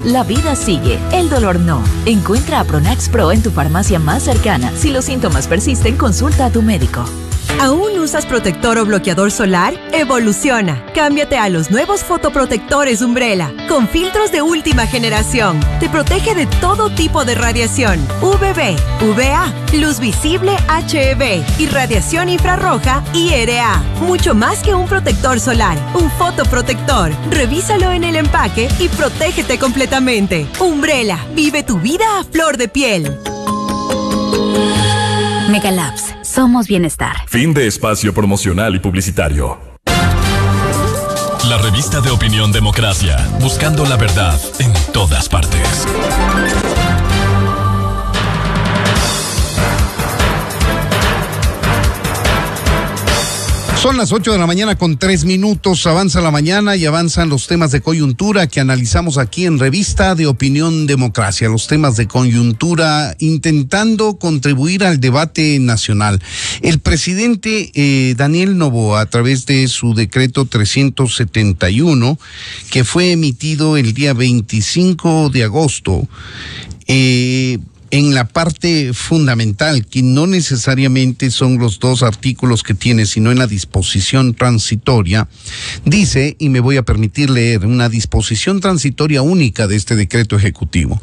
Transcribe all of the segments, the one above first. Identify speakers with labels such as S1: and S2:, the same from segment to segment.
S1: La vida sigue, el dolor no. Encuentra a Pronax Pro en tu farmacia más cercana. Si los síntomas persisten, consulta a tu médico.
S2: ¿Aún usas protector o bloqueador solar? Evoluciona. Cámbiate a los nuevos fotoprotectores Umbrella, con filtros de última generación. Te protege de todo tipo de radiación, UVB, UVA, luz visible HEV y radiación infrarroja IRA. Mucho más que un protector solar, un fotoprotector. Revísalo en el empaque y protégete completamente. Umbrella, vive tu vida a flor de piel.
S3: Megalabs, somos bienestar.
S4: Fin de espacio promocional y publicitario. La revista de opinión Democracia, buscando la verdad en todas partes.
S5: Son las 8 de la mañana con 3 minutos, avanza la mañana y avanzan los temas de coyuntura que analizamos aquí en Revista de Opinión Democracia, los temas de coyuntura intentando contribuir al debate nacional. El presidente Daniel Noboa, a través de su decreto 371, que fue emitido el día 25 de agosto, en la parte fundamental, que no necesariamente son los dos artículos que tiene, sino en la disposición transitoria, dice, y me voy a permitir leer, una disposición transitoria única de este decreto ejecutivo: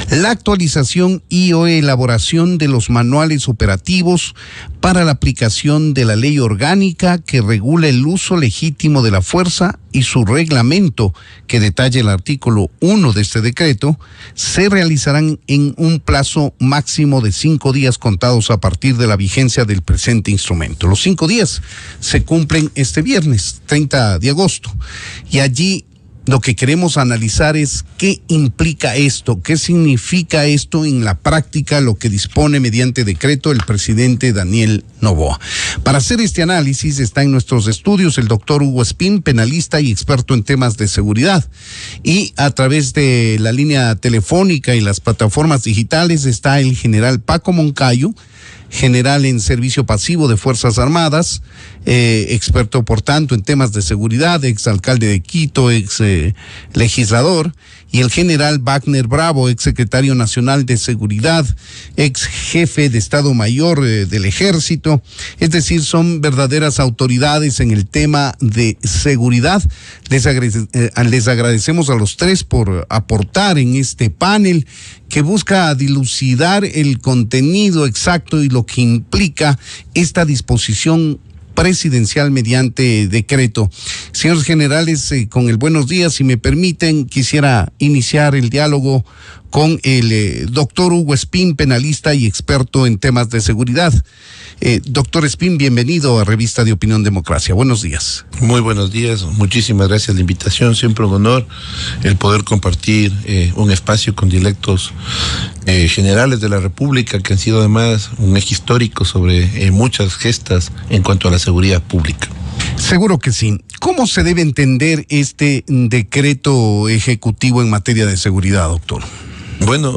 S5: la actualización y o elaboración de los manuales operativos para la aplicación de la ley orgánica que regula el uso legítimo de la fuerza y su reglamento, que detalla el artículo 1 de este decreto, se realizarán en un plazo máximo de 5 días contados a partir de la vigencia del presente instrumento. Los 5 días se cumplen este viernes, 30 de agosto, y allí lo que queremos analizar es qué implica esto, qué significa esto en la práctica, lo que dispone mediante decreto el presidente Daniel Noboa. Para hacer este análisis está en nuestros estudios el doctor Hugo Espín, penalista y experto en temas de seguridad. Y a través de la línea telefónica y las plataformas digitales está el general Paco Moncayo, general en servicio pasivo de Fuerzas Armadas, experto por tanto en temas de seguridad, exalcalde de Quito, legislador, y el general Wagner Bravo, exsecretario nacional de seguridad, ex jefe de Estado Mayor del Ejército. Es decir, son verdaderas autoridades en el tema de seguridad. Les agradecemos a los tres por aportar en este panel que busca dilucidar el contenido exacto y lo que implica esta disposición presidencial mediante decreto. Señores generales, con el buenos días, si me permiten, quisiera iniciar el diálogo con el doctor Hugo Espín, penalista y experto en temas de seguridad. Doctor Espín, bienvenido a Revista de Opinión Democracia. Buenos días.
S6: Muy buenos días, muchísimas gracias por la invitación. Siempre un honor el poder compartir un espacio con dialectos generales de la República, que han sido además un eje histórico sobre muchas gestas en cuanto a la seguridad pública.
S5: Seguro que sí. ¿Cómo se debe entender este decreto ejecutivo en materia de seguridad, doctor?
S6: Bueno,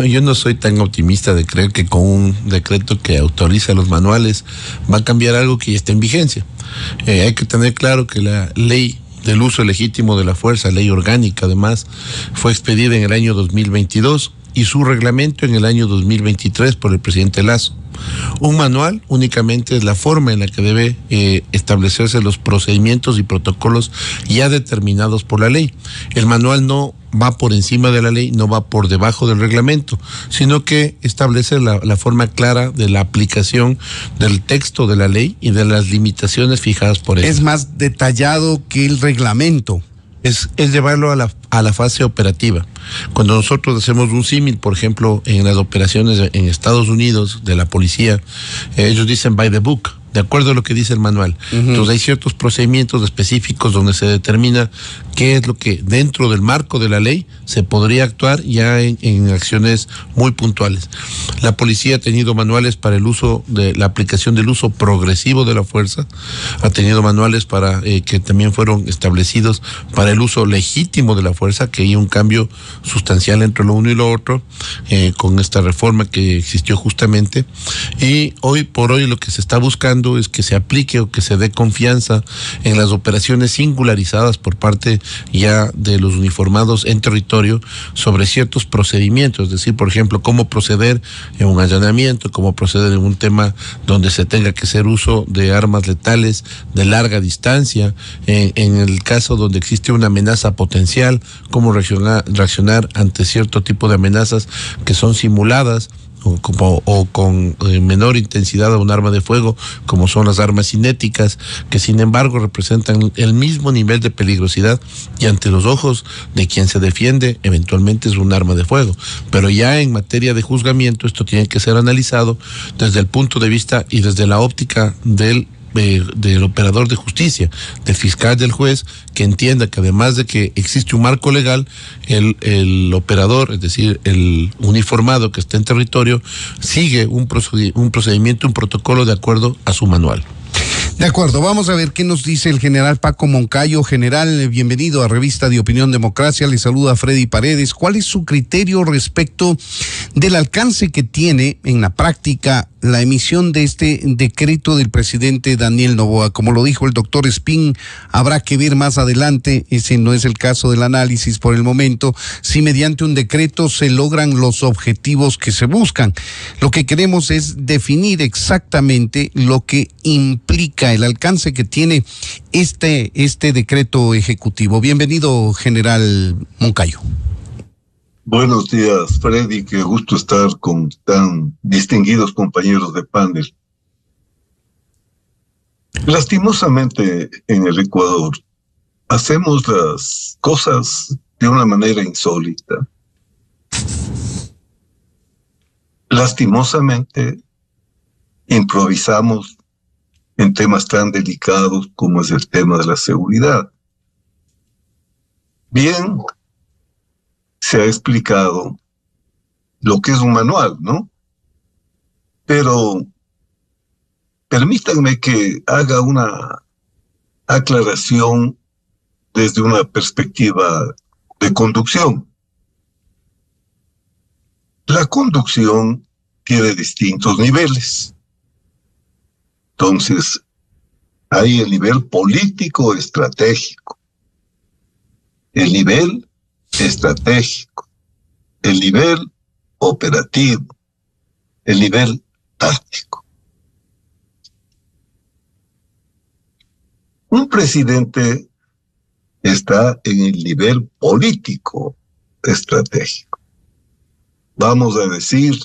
S6: yo no soy tan optimista de creer que con un decreto que autoriza los manuales va a cambiar algo que ya está en vigencia. Hay que tener claro que la ley del uso legítimo de la fuerza, ley orgánica además, fue expedida en el año 2022 y su reglamento en el año 2023 por el presidente Lasso. Un manual únicamente es la forma en la que debe establecerse los procedimientos y protocolos ya determinados por la ley. El manual no va por encima de la ley, no va por debajo del reglamento, sino que establece la forma clara de la aplicación del texto de la ley y de las limitaciones fijadas por ella.
S5: Es más detallado que el reglamento.
S6: Es llevarlo a la fase operativa. Cuando nosotros hacemos un símil, por ejemplo, en las operaciones en Estados Unidos de la policía, ellos dicen by the book, de acuerdo a lo que dice el manual. Entonces hay ciertos procedimientos específicos donde se determina qué es lo que dentro del marco de la ley se podría actuar ya en acciones muy puntuales. La policía ha tenido manuales para el uso de la aplicación del uso progresivo de la fuerza, ha tenido manuales para que también fueron establecidos para el uso legítimo de la fuerza, que hay un cambio sustancial entre lo uno y lo otro con esta reforma que existió justamente, y hoy por hoy lo que se está buscando es que se aplique o que se dé confianza en las operaciones singularizadas por parte ya de los uniformados en territorio sobre ciertos procedimientos, es decir, por ejemplo, cómo proceder en un allanamiento, cómo proceder en un tema donde se tenga que hacer uso de armas letales de larga distancia, en el caso donde existe una amenaza potencial, cómo reaccionar ante cierto tipo de amenazas que son simuladas o con menor intensidad a un arma de fuego, como son las armas cinéticas, que sin embargo representan el mismo nivel de peligrosidad y ante los ojos de quien se defiende eventualmente es un arma de fuego. Pero ya en materia de juzgamiento esto tiene que ser analizado desde el punto de vista y desde la óptica del operador de justicia, del fiscal, del juez, que entienda que además de que existe un marco legal, el operador, es decir, el uniformado que está en territorio, sigue un procedimiento, un protocolo de acuerdo a su manual.
S5: De acuerdo, vamos a ver qué nos dice el general Paco Moncayo. General, bienvenido a Revista de Opinión Democracia, le saluda Freddy Paredes. ¿Cuál es su criterio respecto del alcance que tiene en la práctica la emisión de este decreto del presidente Daniel Noboa? Como lo dijo el doctor Espín, habrá que ver más adelante, ese no es el caso del análisis por el momento, si mediante un decreto se logran los objetivos que se buscan. Lo que queremos es definir exactamente lo que implica el alcance que tiene este decreto ejecutivo. Bienvenido, general Moncayo.
S7: Buenos días, Freddy, qué gusto estar con tan distinguidos compañeros de panel. Lastimosamente en el Ecuador hacemos las cosas de una manera insólita. Lastimosamente improvisamos en temas tan delicados como es el tema de la seguridad. Bien, se ha explicado lo que es un manual, ¿no? Pero permítanme que haga una aclaración desde una perspectiva de conducción. La conducción tiene distintos niveles. Entonces, hay el nivel político estratégico, el nivel estratégico, el nivel operativo, el nivel táctico. Un presidente está en el nivel político estratégico. Vamos a decir,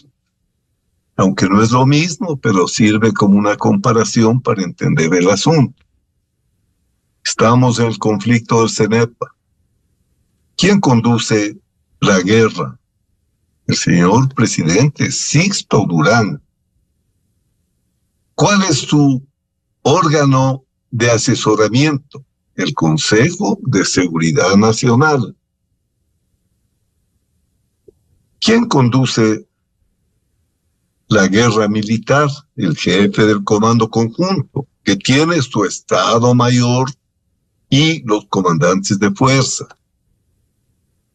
S7: aunque no es lo mismo, pero sirve como una comparación para entender el asunto. Estamos en el conflicto del Cenepa. ¿Quién conduce la guerra? El señor presidente Sixto Durán. ¿Cuál es su órgano de asesoramiento? El Consejo de Seguridad Nacional. ¿Quién conduce la guerra militar? El jefe del Comando Conjunto, que tiene su Estado Mayor y los comandantes de fuerza.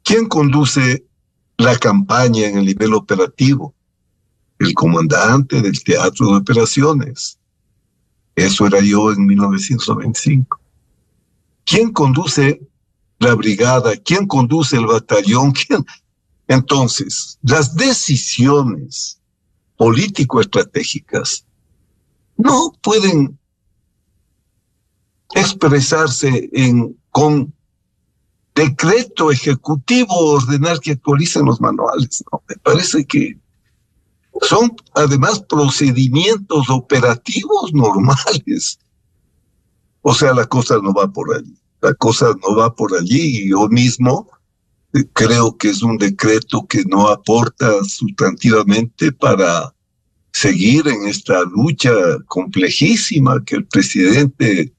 S7: ¿Quién conduce la campaña en el nivel operativo? El comandante del Teatro de Operaciones. Eso era yo en 1995. ¿Quién conduce la brigada? ¿Quién conduce el batallón? ¿Quién? Entonces, las decisiones político-estratégicas no pueden expresarse con decreto ejecutivo, ordenar que actualicen los manuales. No, me parece que son además procedimientos operativos normales. O sea, la cosa no va por allí. La cosa no va por allí y yo mismo creo que es un decreto que no aporta sustantivamente para seguir en esta lucha complejísima que el presidente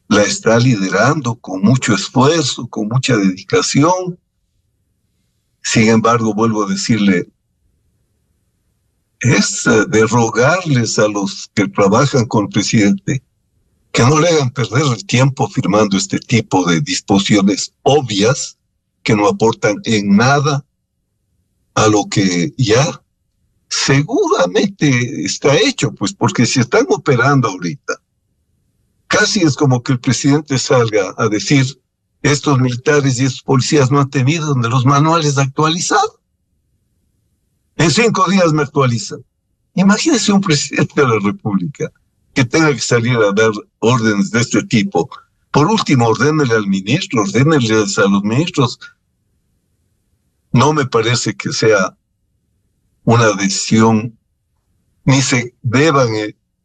S7: la está liderando con mucho esfuerzo, con mucha dedicación. Sin embargo, vuelvo a decirle, es de rogarles a los que trabajan con el presidente que no le hagan perder el tiempo firmando este tipo de disposiciones obvias que no aportan en nada a lo que ya seguramente está hecho, pues porque si están operando ahorita, casi es como que el presidente salga a decir, estos militares y estos policías no han tenido de los manuales actualizados. En 5 días me actualizan. Imagínese un presidente de la República que tenga que salir a dar órdenes de este tipo. Por último, ordénele al ministro, ordénele a los ministros. No me parece que sea una decisión, ni se deban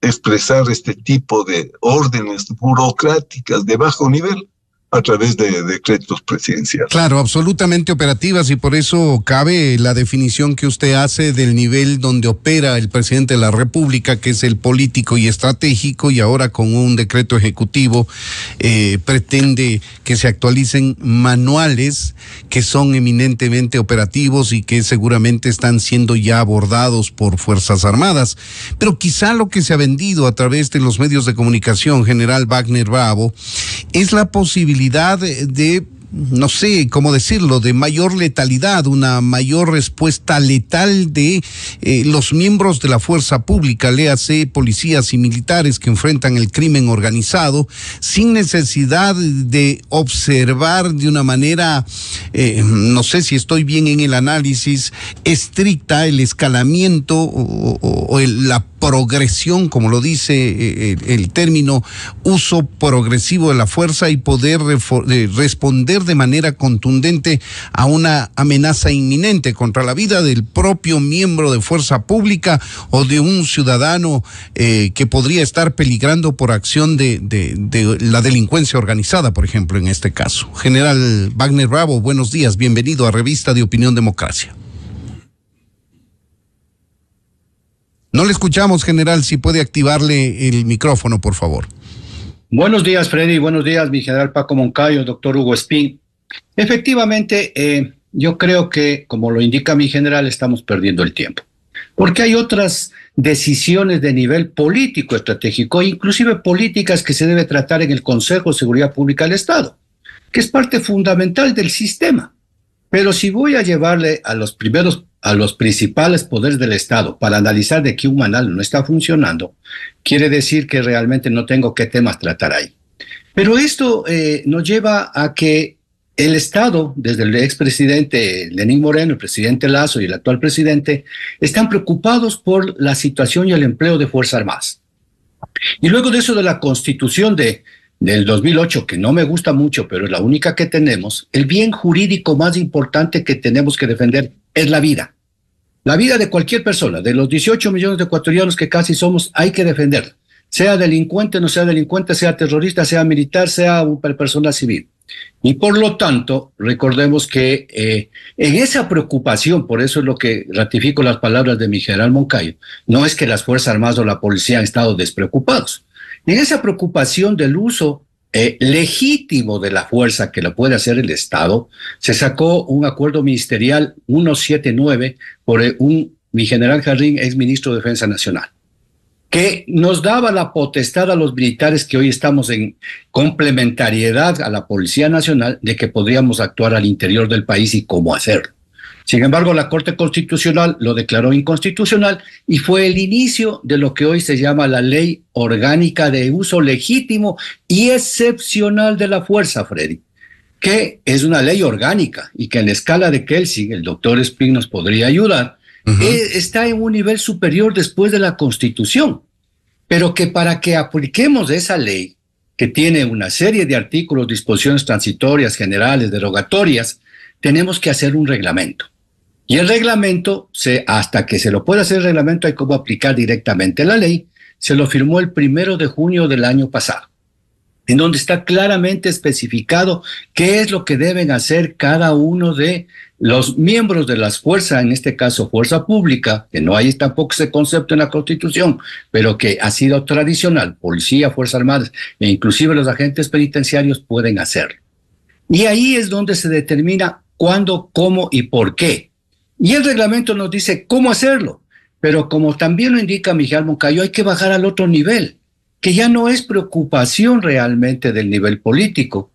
S7: expresar este tipo de órdenes burocráticas de bajo nivel a través de decretos presidenciales.
S5: Claro, absolutamente operativas, y por eso cabe la definición que usted hace del nivel donde opera el presidente de la República, que es el político y estratégico, y ahora con un decreto ejecutivo pretende que se actualicen manuales que son eminentemente operativos y que seguramente están siendo ya abordados por Fuerzas Armadas. Pero quizá lo que se ha vendido a través de los medios de comunicación, general Wagner Bravo, es la posibilidad de, no sé cómo decirlo, de mayor letalidad, una mayor respuesta letal de los miembros de la fuerza pública, léase policías y militares que enfrentan el crimen organizado, sin necesidad de observar de una manera, no sé si estoy bien en el análisis, estricta el escalamiento o la progresión, como lo dice el término, uso progresivo de la fuerza, y poder responder de manera contundente a una amenaza inminente contra la vida del propio miembro de fuerza pública o de un ciudadano que podría estar peligrando por acción de la delincuencia organizada, por ejemplo, en este caso. General Wagner Bravo, buenos días, bienvenido a Revista de Opinión Democracia. No le escuchamos, general, si puede activarle el micrófono, por favor.
S8: Buenos días, Freddy. Buenos días, mi general Paco Moncayo, doctor Hugo Espín. Efectivamente, yo creo que, como lo indica mi general, estamos perdiendo el tiempo. Porque hay otras decisiones de nivel político estratégico, inclusive políticas, que se debe tratar en el Consejo de Seguridad Pública del Estado, que es parte fundamental del sistema. Pero si voy a llevarle a los principales poderes del Estado para analizar de que un manual no está funcionando, quiere decir que realmente no tengo qué temas tratar ahí. Pero esto nos lleva a que el Estado, desde el expresidente Lenín Moreno, el presidente Lasso y el actual presidente, están preocupados por la situación y el empleo de Fuerzas Armadas. Y luego de eso, de la Constitución del 2008, que no me gusta mucho, pero es la única que tenemos, el bien jurídico más importante que tenemos que defender es la vida. La vida de cualquier persona, de los 18 millones de ecuatorianos que casi somos, hay que defenderla. Sea delincuente, no sea delincuente, sea terrorista, sea militar, sea una persona civil. Y por lo tanto, recordemos que en esa preocupación, por eso es lo que ratifico las palabras de mi general Moncayo, no es que las Fuerzas Armadas o la policía han estado despreocupados. En esa preocupación del uso legítimo de la fuerza que lo puede hacer el Estado, se sacó un acuerdo ministerial 179 por mi general Jarrín, ex ministro de Defensa Nacional, que nos daba la potestad a los militares, que hoy estamos en complementariedad a la Policía Nacional, de que podríamos actuar al interior del país y cómo hacerlo. Sin embargo, la Corte Constitucional lo declaró inconstitucional y fue el inicio de lo que hoy se llama la Ley Orgánica de Uso Legítimo y Excepcional de la Fuerza, Freddy, que es una ley orgánica y que en la escala de Kelsen, el doctor Espín nos podría ayudar, está en un nivel superior después de la Constitución, pero que para que apliquemos esa ley, que tiene una serie de artículos, disposiciones transitorias, generales, derogatorias, tenemos que hacer un reglamento. Y el reglamento, hasta que se lo pueda hacer el reglamento, hay cómo aplicar directamente la ley. Se lo firmó el 1 de junio del año pasado, en donde está claramente especificado qué es lo que deben hacer cada uno de los miembros de las fuerzas, en este caso Fuerza Pública, que no hay tampoco ese concepto en la Constitución, pero que ha sido tradicional, policía, Fuerzas Armadas e inclusive los agentes penitenciarios pueden hacerlo. Y ahí es donde se determina cuándo, cómo y por qué. Y el reglamento nos dice cómo hacerlo, pero como también lo indica Miguel Moncayo, hay que bajar al otro nivel, que ya no es preocupación realmente del nivel político,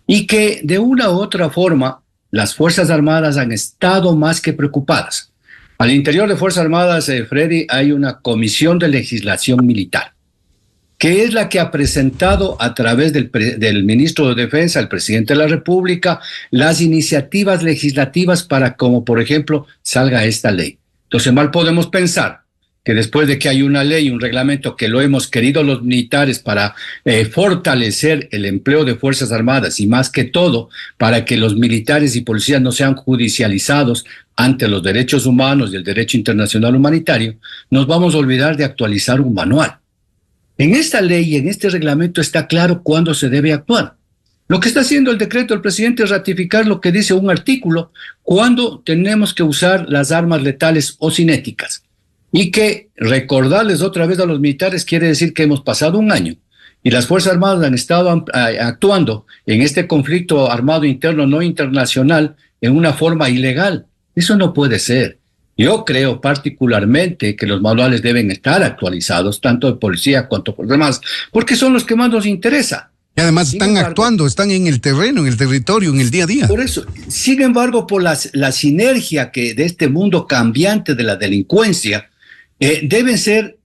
S8: y que de una u otra forma las Fuerzas Armadas han estado más que preocupadas. Al interior de Fuerzas Armadas, Freddy, hay una comisión de legislación militar, que es la que ha presentado a través del ministro de Defensa, el presidente de la República, las iniciativas legislativas para, como por ejemplo, salga esta ley. Entonces, mal podemos pensar que después de que hay una ley, un reglamento que lo hemos querido los militares para fortalecer el empleo de Fuerzas Armadas y más que todo para que los militares y policías no sean judicializados ante los derechos humanos y el derecho internacional humanitario, nos vamos a olvidar de actualizar un manual. En esta ley, en este reglamento está claro cuándo se debe actuar. Lo que está haciendo el decreto del presidente es ratificar lo que dice un artículo, cuándo tenemos que usar las armas letales o cinéticas. Y que recordarles otra vez a los militares quiere decir que hemos pasado un año y las Fuerzas Armadas han estado actuando en este conflicto armado interno no internacional en una forma ilegal. Eso no puede ser. Yo creo particularmente que los manuales deben estar actualizados, tanto de policía cuanto por demás, porque son los que más nos interesa.
S5: Y además están actuando, están en el terreno, en el territorio, en el día a día.
S8: Por eso, sin embargo, por la sinergia que de este mundo cambiante de la delincuencia, deben ser,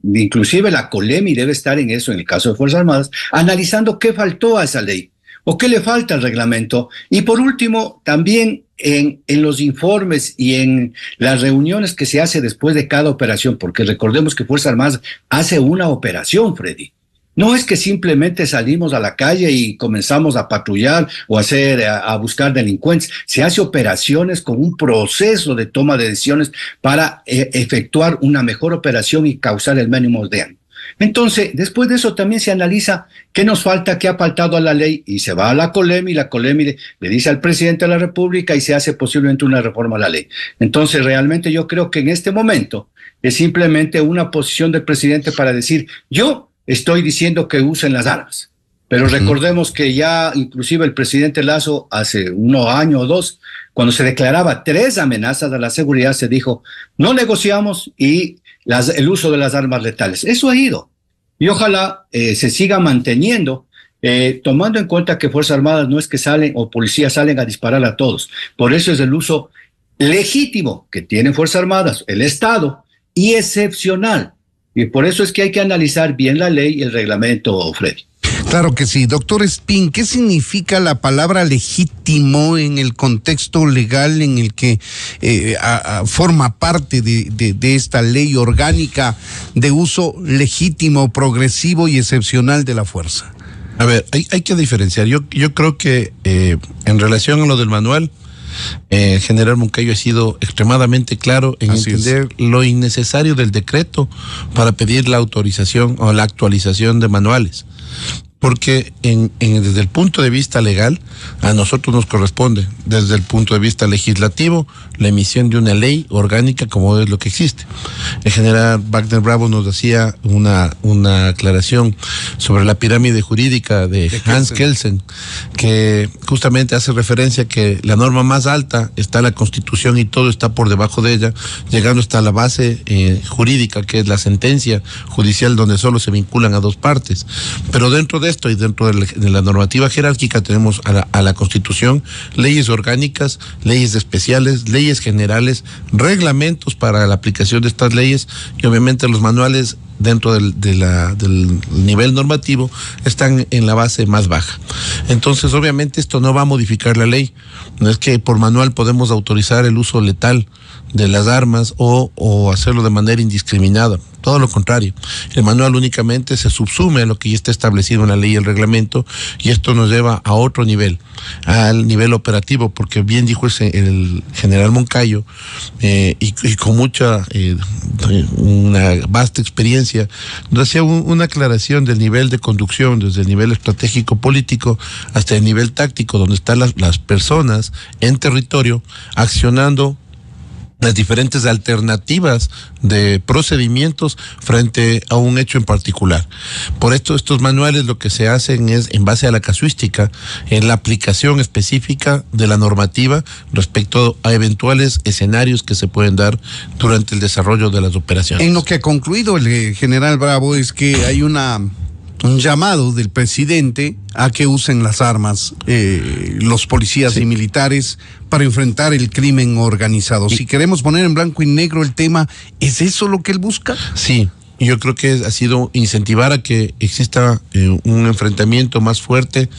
S8: inclusive la COLEMI debe estar en eso, en el caso de Fuerzas Armadas, analizando qué faltó a esa ley o qué le falta al reglamento. Y por último, también en los informes y en las reuniones que se hace después de cada operación, porque recordemos que Fuerzas Armadas hace una operación, Freddy. No es que simplemente salimos a la calle y comenzamos a patrullar o a buscar delincuentes. Se hace operaciones con un proceso de toma de decisiones para efectuar una mejor operación y causar el mínimo daño. Entonces, después de eso también se analiza qué nos falta, qué ha faltado a la ley y se va a la COLEMI y la COLEMI le dice al presidente de la República y se hace posiblemente una reforma a la ley. Entonces, realmente yo creo que en este momento es simplemente una posición del presidente para decir, yo estoy diciendo que usen las armas, pero recordemos que ya inclusive el presidente Lasso hace un año o dos, cuando se declaraba 3 amenazas a la seguridad, se dijo, no negociamos y el uso de las armas letales. Eso ha ido y ojalá se siga manteniendo, tomando en cuenta que Fuerzas Armadas no es que salen o policías salen a disparar a todos. Por eso es el uso legítimo que tienen Fuerzas Armadas, el Estado, y excepcional. Y por eso es que hay que analizar bien la ley y el reglamento, Freddy.
S5: Claro que sí. Doctor Espín, ¿qué significa la palabra legítimo en el contexto legal en el que forma parte de esta ley orgánica de uso legítimo, progresivo y excepcional de la fuerza?
S6: A ver, hay que diferenciar. Yo creo que en relación a lo del manual, General Moncayo ha sido extremadamente claro en entender lo innecesario del decreto para pedir la autorización o la actualización de manuales. Porque desde el punto de vista legal, a nosotros nos corresponde, desde el punto de vista legislativo, la emisión de una ley orgánica como es lo que existe. El general Wagner Bravo nos hacía una aclaración sobre la pirámide jurídica de Hans Kelsen, que justamente hace referencia que la norma más alta está la Constitución y todo está por debajo de ella, llegando hasta la base jurídica, que es la sentencia judicial, donde solo se vinculan a 2 partes. Pero dentro de esto y dentro de la normativa jerárquica tenemos a la Constitución, leyes orgánicas, leyes especiales, leyes generales, reglamentos para la aplicación de estas leyes y obviamente los manuales dentro del nivel normativo están en la base más baja. Entonces, obviamente esto no va a modificar la ley. No es que por manual podemos autorizar el uso letal de las armas o hacerlo de manera indiscriminada. Todo lo contrario. El manual únicamente se subsume a lo que ya está establecido en la ley y el reglamento, y esto nos lleva a otro nivel, al nivel operativo, porque bien dijo el general Moncayo, y con una vasta experiencia, nos hacía una aclaración del nivel de conducción, desde el nivel estratégico político hasta el nivel táctico, donde están las personas en territorio accionando las diferentes alternativas de procedimientos frente a un hecho en particular. Por esto, estos manuales lo que se hacen es, en base a la casuística, en la aplicación específica de la normativa respecto a eventuales escenarios que se pueden dar durante el desarrollo de las operaciones.
S5: En lo que ha concluido el general Bravo es que hay un llamado del presidente a que usen las armas los policías y militares para enfrentar el crimen organizado. Si queremos poner en blanco y negro el tema, ¿es eso lo que él busca?
S6: Sí, y yo creo que ha sido incentivar a que exista un enfrentamiento más fuerte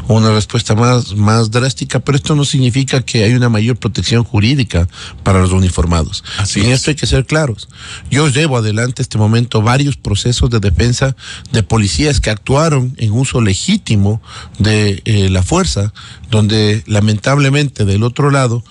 S6: o una respuesta más drástica, pero esto no significa que hay una mayor protección jurídica para los uniformados.
S5: Así
S6: en
S5: es.
S6: esto hay que ser claros. Yo llevo adelante este momento varios procesos de defensa de policías que actuaron en uso legítimo de la fuerza, donde lamentablemente del otro lado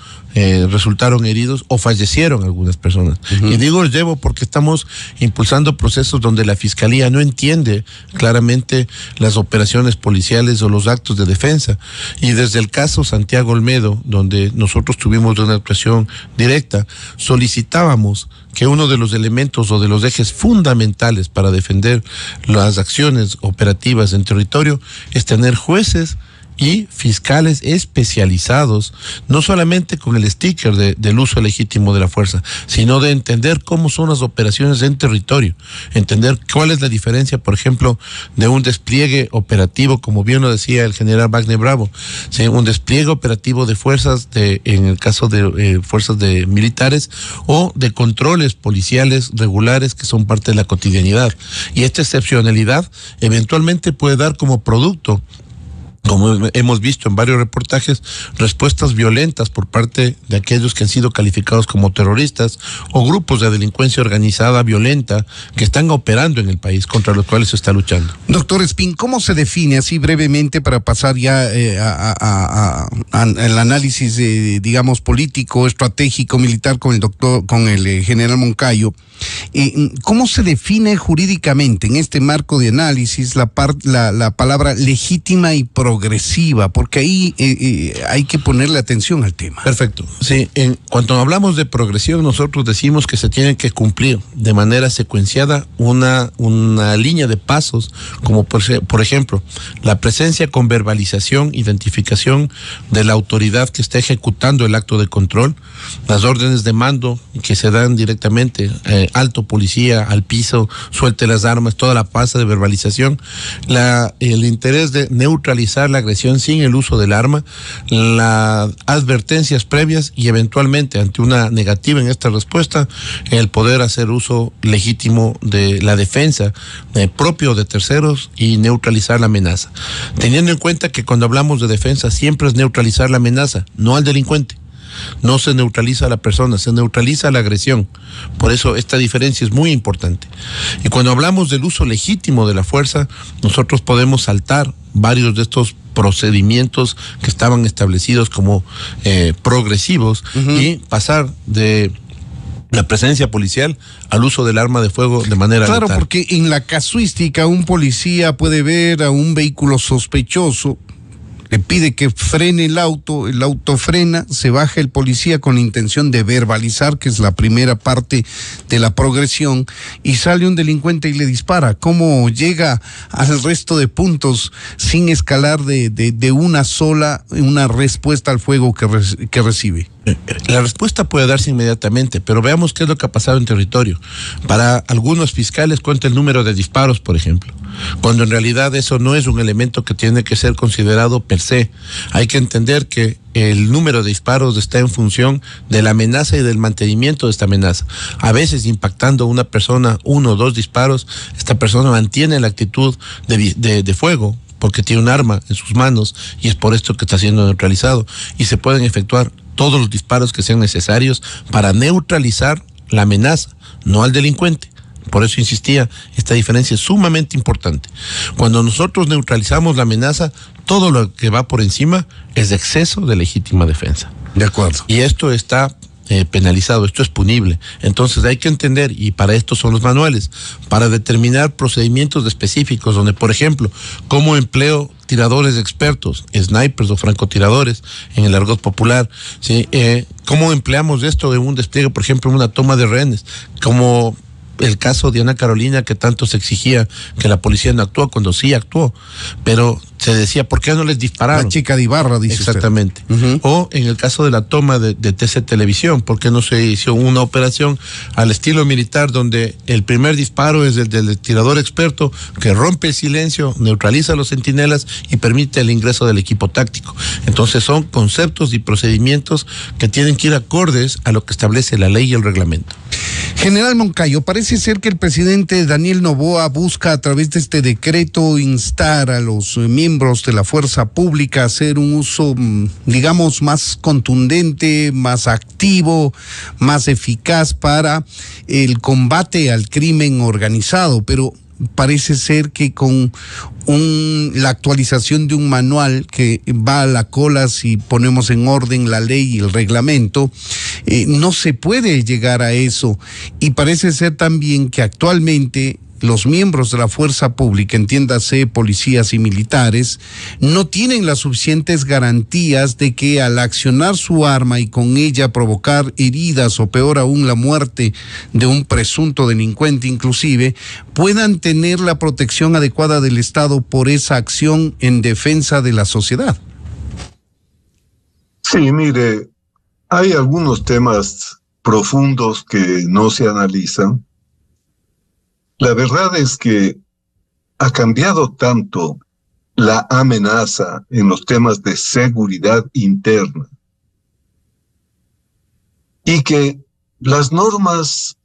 S6: resultaron heridos o fallecieron algunas personas. Y digo llevo porque estamos impulsando procesos donde la Fiscalía no entiende claramente las operaciones policiales o los actos de defensa. Y desde el caso Santiago Olmedo, donde nosotros tuvimos una actuación directa, solicitábamos que uno de los elementos o de los ejes fundamentales para defender las acciones operativas en territorio es tener jueces y fiscales especializados, no solamente con el sticker del uso legítimo de la fuerza, sino de entender cómo son las operaciones en territorio, entender cuál es la diferencia, por ejemplo, de un despliegue operativo, como bien lo decía el general Wagner Bravo, ¿sí? Un despliegue operativo de fuerzas, en el caso de fuerzas de militares, o de controles policiales regulares que son parte de la cotidianidad. Y esta excepcionalidad eventualmente puede dar como producto, como hemos visto en varios reportajes, respuestas violentas por parte de aquellos que han sido calificados como terroristas o grupos de delincuencia organizada violenta que están operando en el país, contra los cuales se está luchando.
S5: Doctor Espín, ¿cómo se define, así brevemente, para pasar ya al análisis, digamos, político, estratégico, militar con el general Moncayo? ¿Cómo se define jurídicamente en este marco de análisis la palabra legítima y progresiva? Porque ahí hay que ponerle atención al tema.
S6: Perfecto. Sí, cuando hablamos de progresión, nosotros decimos que se tiene que cumplir de manera secuenciada una línea de pasos, como por ejemplo, la presencia con verbalización, identificación de la autoridad que está ejecutando el acto de control, las órdenes de mando que se dan directamente, alto policía, al piso, suelte las armas, toda la fase de verbalización, el interés de neutralizar la agresión sin el uso del arma, las advertencias previas y eventualmente ante una negativa en esta respuesta, el poder hacer uso legítimo de la defensa propio de terceros y neutralizar la amenaza. Teniendo en cuenta que cuando hablamos de defensa siempre es neutralizar la amenaza, no al delincuente. No se neutraliza a la persona, se neutraliza la agresión. Por eso esta diferencia es muy importante. Y cuando hablamos del uso legítimo de la fuerza, nosotros podemos saltar varios de estos procedimientos que estaban establecidos como progresivos y pasar de la presencia policial al uso del arma de fuego de manera
S5: Claro,
S6: letal.
S5: porque en la casuística un policía puede ver a un vehículo sospechoso, le pide que frene el auto frena, se baja el policía con la intención de verbalizar, que es la primera parte de la progresión, y sale un delincuente y le dispara. ¿Cómo llega al resto de puntos sin escalar de una respuesta al fuego que recibe?
S6: La respuesta puede darse inmediatamente, pero veamos qué es lo que ha pasado en territorio. Para algunos fiscales cuenta el número de disparos, por ejemplo, cuando en realidad eso no es un elemento que tiene que ser considerado per se. Hay que entender que el número de disparos está en función de la amenaza y del mantenimiento de esta amenaza. A veces impactando a una persona 1 o 2 disparos, esta persona mantiene la actitud de fuego porque tiene un arma en sus manos y es por esto que está siendo neutralizado, y se pueden efectuar todos los disparos que sean necesarios para neutralizar la amenaza, no al delincuente. Por eso insistía, esta diferencia es sumamente importante. Cuando nosotros neutralizamos la amenaza, todo lo que va por encima es exceso de legítima defensa.
S5: De acuerdo.
S6: Y esto está penalizado, esto es punible. Entonces hay que entender, y para esto son los manuales, para determinar procedimientos específicos, donde por ejemplo, cómo empleo tiradores expertos, snipers o francotiradores en el argot popular, ¿sí? Cómo empleamos esto en un despliegue, por ejemplo, en una toma de rehenes, como el caso de Ana Carolina, que tanto se exigía que la policía no actuó, cuando sí actuó, pero se decía, ¿por qué no les dispararon?
S5: La chica de Ibarra, dice
S6: exactamente.
S5: usted.
S6: O en el caso de la toma de TC Televisión, ¿por qué no se hizo una operación al estilo militar donde el primer disparo es el del tirador experto que rompe el silencio, neutraliza a los centinelas y permite el ingreso del equipo táctico? Entonces son conceptos y procedimientos que tienen que ir acordes a lo que establece la ley y el reglamento.
S5: General Moncayo, parece ser que el presidente Daniel Noboa busca a través de este decreto instar a los miembros de la fuerza pública a hacer un uso, digamos, más contundente, más activo, más eficaz para el combate al crimen organizado, pero parece ser que con la actualización de un manual que va a la cola si ponemos en orden la ley y el reglamento, no se puede llegar a eso. Y parece ser también que actualmente los miembros de la fuerza pública, entiéndase policías y militares, no tienen las suficientes garantías de que al accionar su arma y con ella provocar heridas o peor aún la muerte de un presunto delincuente inclusive, puedan tener la protección adecuada del Estado por esa acción en defensa de la sociedad.
S7: Sí, mire, hay algunos temas profundos que no se analizan. La verdad es que ha cambiado tanto la amenaza en los temas de seguridad interna y que las normas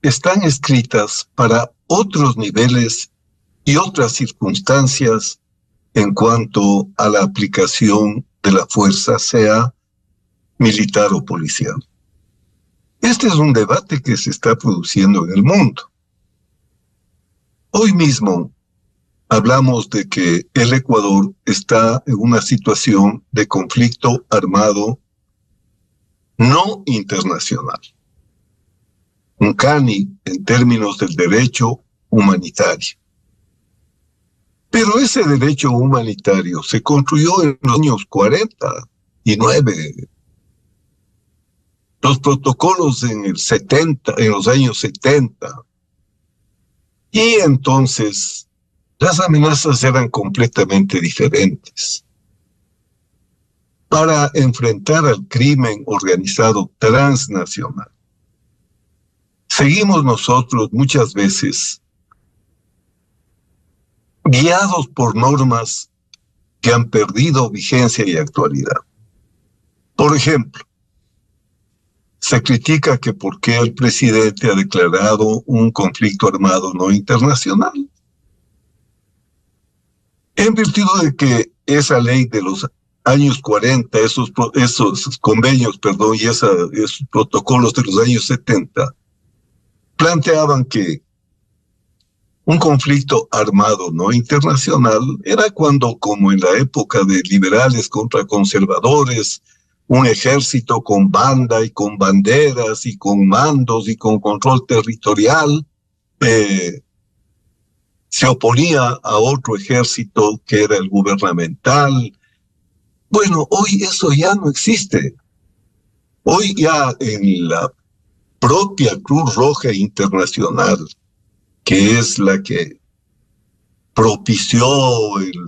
S7: están escritas para otros niveles y otras circunstancias en cuanto a la aplicación de la fuerza, sea militar o policial. Este es un debate que se está produciendo en el mundo. Hoy mismo hablamos de que el Ecuador está en una situación de conflicto armado no internacional. Un CANI en términos del derecho humanitario. Pero ese derecho humanitario se construyó en los años 49. Los protocolos en los años 70. Y entonces las amenazas eran completamente diferentes. Para enfrentar al crimen organizado transnacional, seguimos nosotros muchas veces guiados por normas que han perdido vigencia y actualidad. Por ejemplo, se critica que por qué el presidente ha declarado un conflicto armado no internacional. En virtud de que esa ley de los años 40, esos convenios, y esos protocolos de los años 70, planteaban que un conflicto armado no internacional era cuando, como en la época de liberales contra conservadores, un ejército con banda y con banderas y con mandos y con control territorial se oponía a otro ejército que era el gubernamental. Bueno, hoy eso ya no existe. Hoy ya en la propia Cruz Roja Internacional, que es la que propició el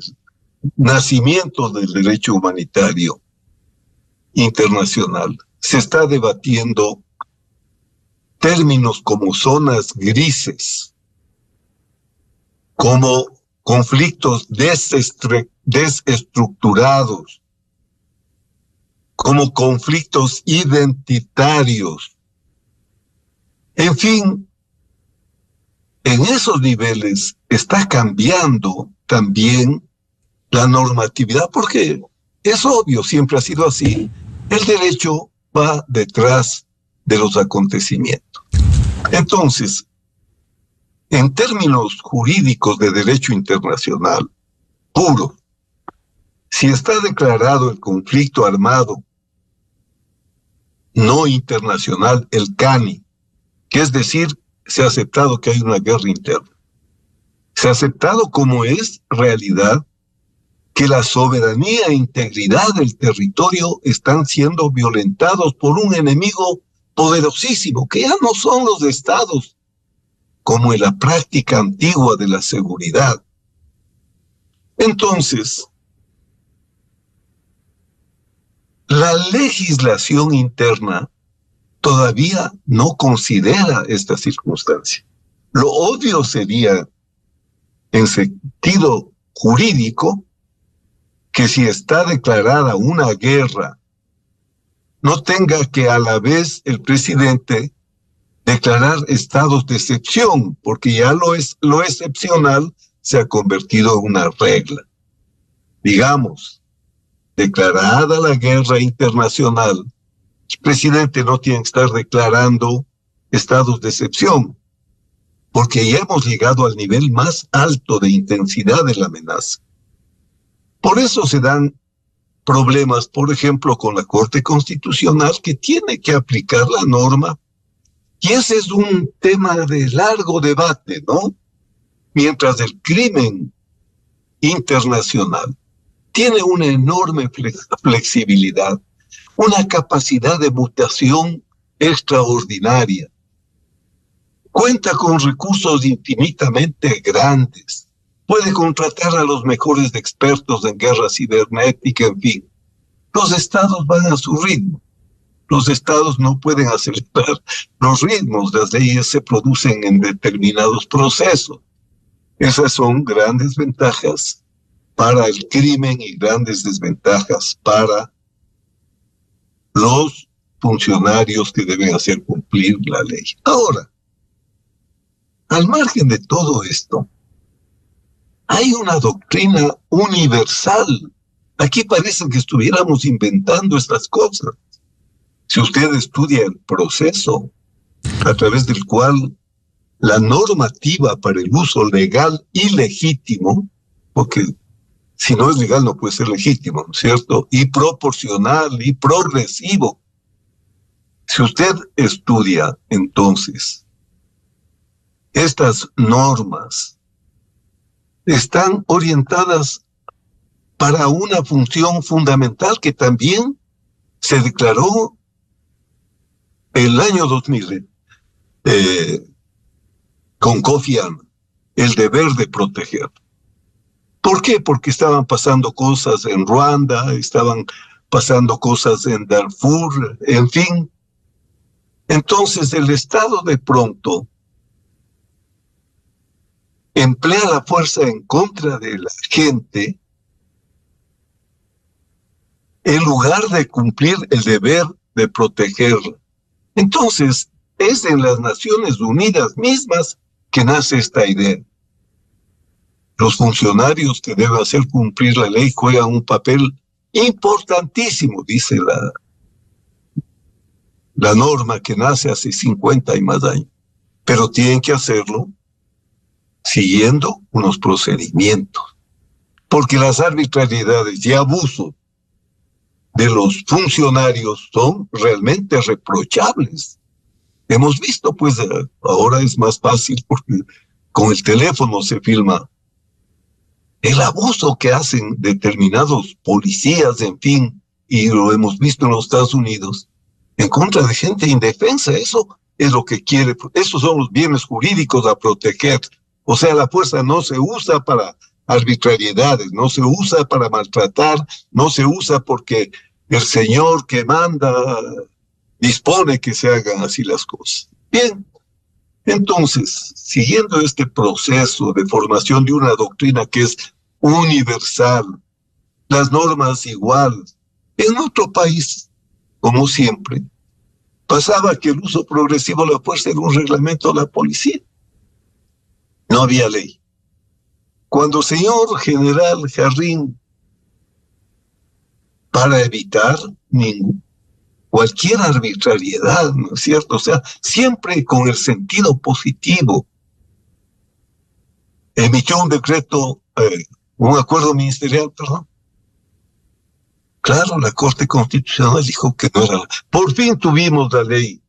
S7: nacimiento del derecho humanitario internacional, se está debatiendo términos como zonas grises, como conflictos desestructurados, como conflictos identitarios. En fin, en esos niveles está cambiando también la normatividad, porque es obvio, siempre ha sido así. El derecho va detrás de los acontecimientos. Entonces, en términos jurídicos de derecho internacional puro, si está declarado el conflicto armado no internacional, el CANI, que es decir, se ha aceptado que hay una guerra interna. Se ha aceptado como es realidad que la soberanía e integridad del territorio están siendo violentados por un enemigo poderosísimo, que ya no son los estados, como en la práctica antigua de la seguridad. Entonces, la legislación interna todavía no considera esta circunstancia. Lo obvio sería, en sentido jurídico, que si está declarada una guerra, no tenga que a la vez el presidente declarar estados de excepción, porque ya lo excepcional se ha convertido en una regla. Digamos, declarada la guerra internacional, el presidente no tiene que estar declarando estados de excepción, porque ya hemos llegado al nivel más alto de intensidad de la amenaza. Por eso se dan problemas, por ejemplo, con la Corte Constitucional, que tiene que aplicar la norma, y ese es un tema de largo debate, ¿no? Mientras el crimen internacional tiene una enorme flexibilidad, una capacidad de mutación extraordinaria, cuenta con recursos infinitamente grandes, puede contratar a los mejores expertos en guerra cibernética, en fin. Los estados van a su ritmo. Los estados no pueden acelerar los ritmos, las leyes se producen en determinados procesos. Esas son grandes ventajas para el crimen y grandes desventajas para los funcionarios que deben hacer cumplir la ley. Ahora, al margen de todo esto, hay una doctrina universal. Aquí parece que estuviéramos inventando estas cosas. Si usted estudia el proceso a través del cual la normativa para el uso legal y legítimo, porque si no es legal no puede ser legítimo, ¿no es cierto? Y proporcional y progresivo. Si usted estudia entonces estas normas, están orientadas para una función fundamental que también se declaró el año 2000 con Kofi Annan, el deber de proteger. ¿Por qué? Porque estaban pasando cosas en Ruanda, estaban pasando cosas en Darfur, en fin. Entonces el Estado de pronto emplea la fuerza en contra de la gente en lugar de cumplir el deber de protegerla. Entonces, es en las Naciones Unidas mismas que nace esta idea. Los funcionarios que deben hacer cumplir la ley juegan un papel importantísimo, dice la norma que nace hace 50 y más años, pero tienen que hacerlo siguiendo unos procedimientos, porque las arbitrariedades y abusos de los funcionarios son realmente reprochables. Hemos visto, pues, ahora es más fácil porque con el teléfono se filma el abuso que hacen determinados policías, en fin, y lo hemos visto en los Estados Unidos, en contra de gente indefensa. Eso es lo que quiere, esos son los bienes jurídicos a proteger. O sea, la fuerza no se usa para arbitrariedades, no se usa para maltratar, no se usa porque el señor que manda dispone que se hagan así las cosas. Bien, entonces, siguiendo este proceso de formación de una doctrina que es universal, las normas iguales, en otro país, como siempre, pasaba que el uso progresivo de la fuerza era un reglamento de la policía. No había ley. Cuando señor general Jarrín, para evitar cualquier arbitrariedad, ¿no es cierto? O sea, siempre con el sentido positivo, emitió un decreto, un acuerdo ministerial, perdón. Claro, la Corte Constitucional dijo que no era. Por fin tuvimos la ley.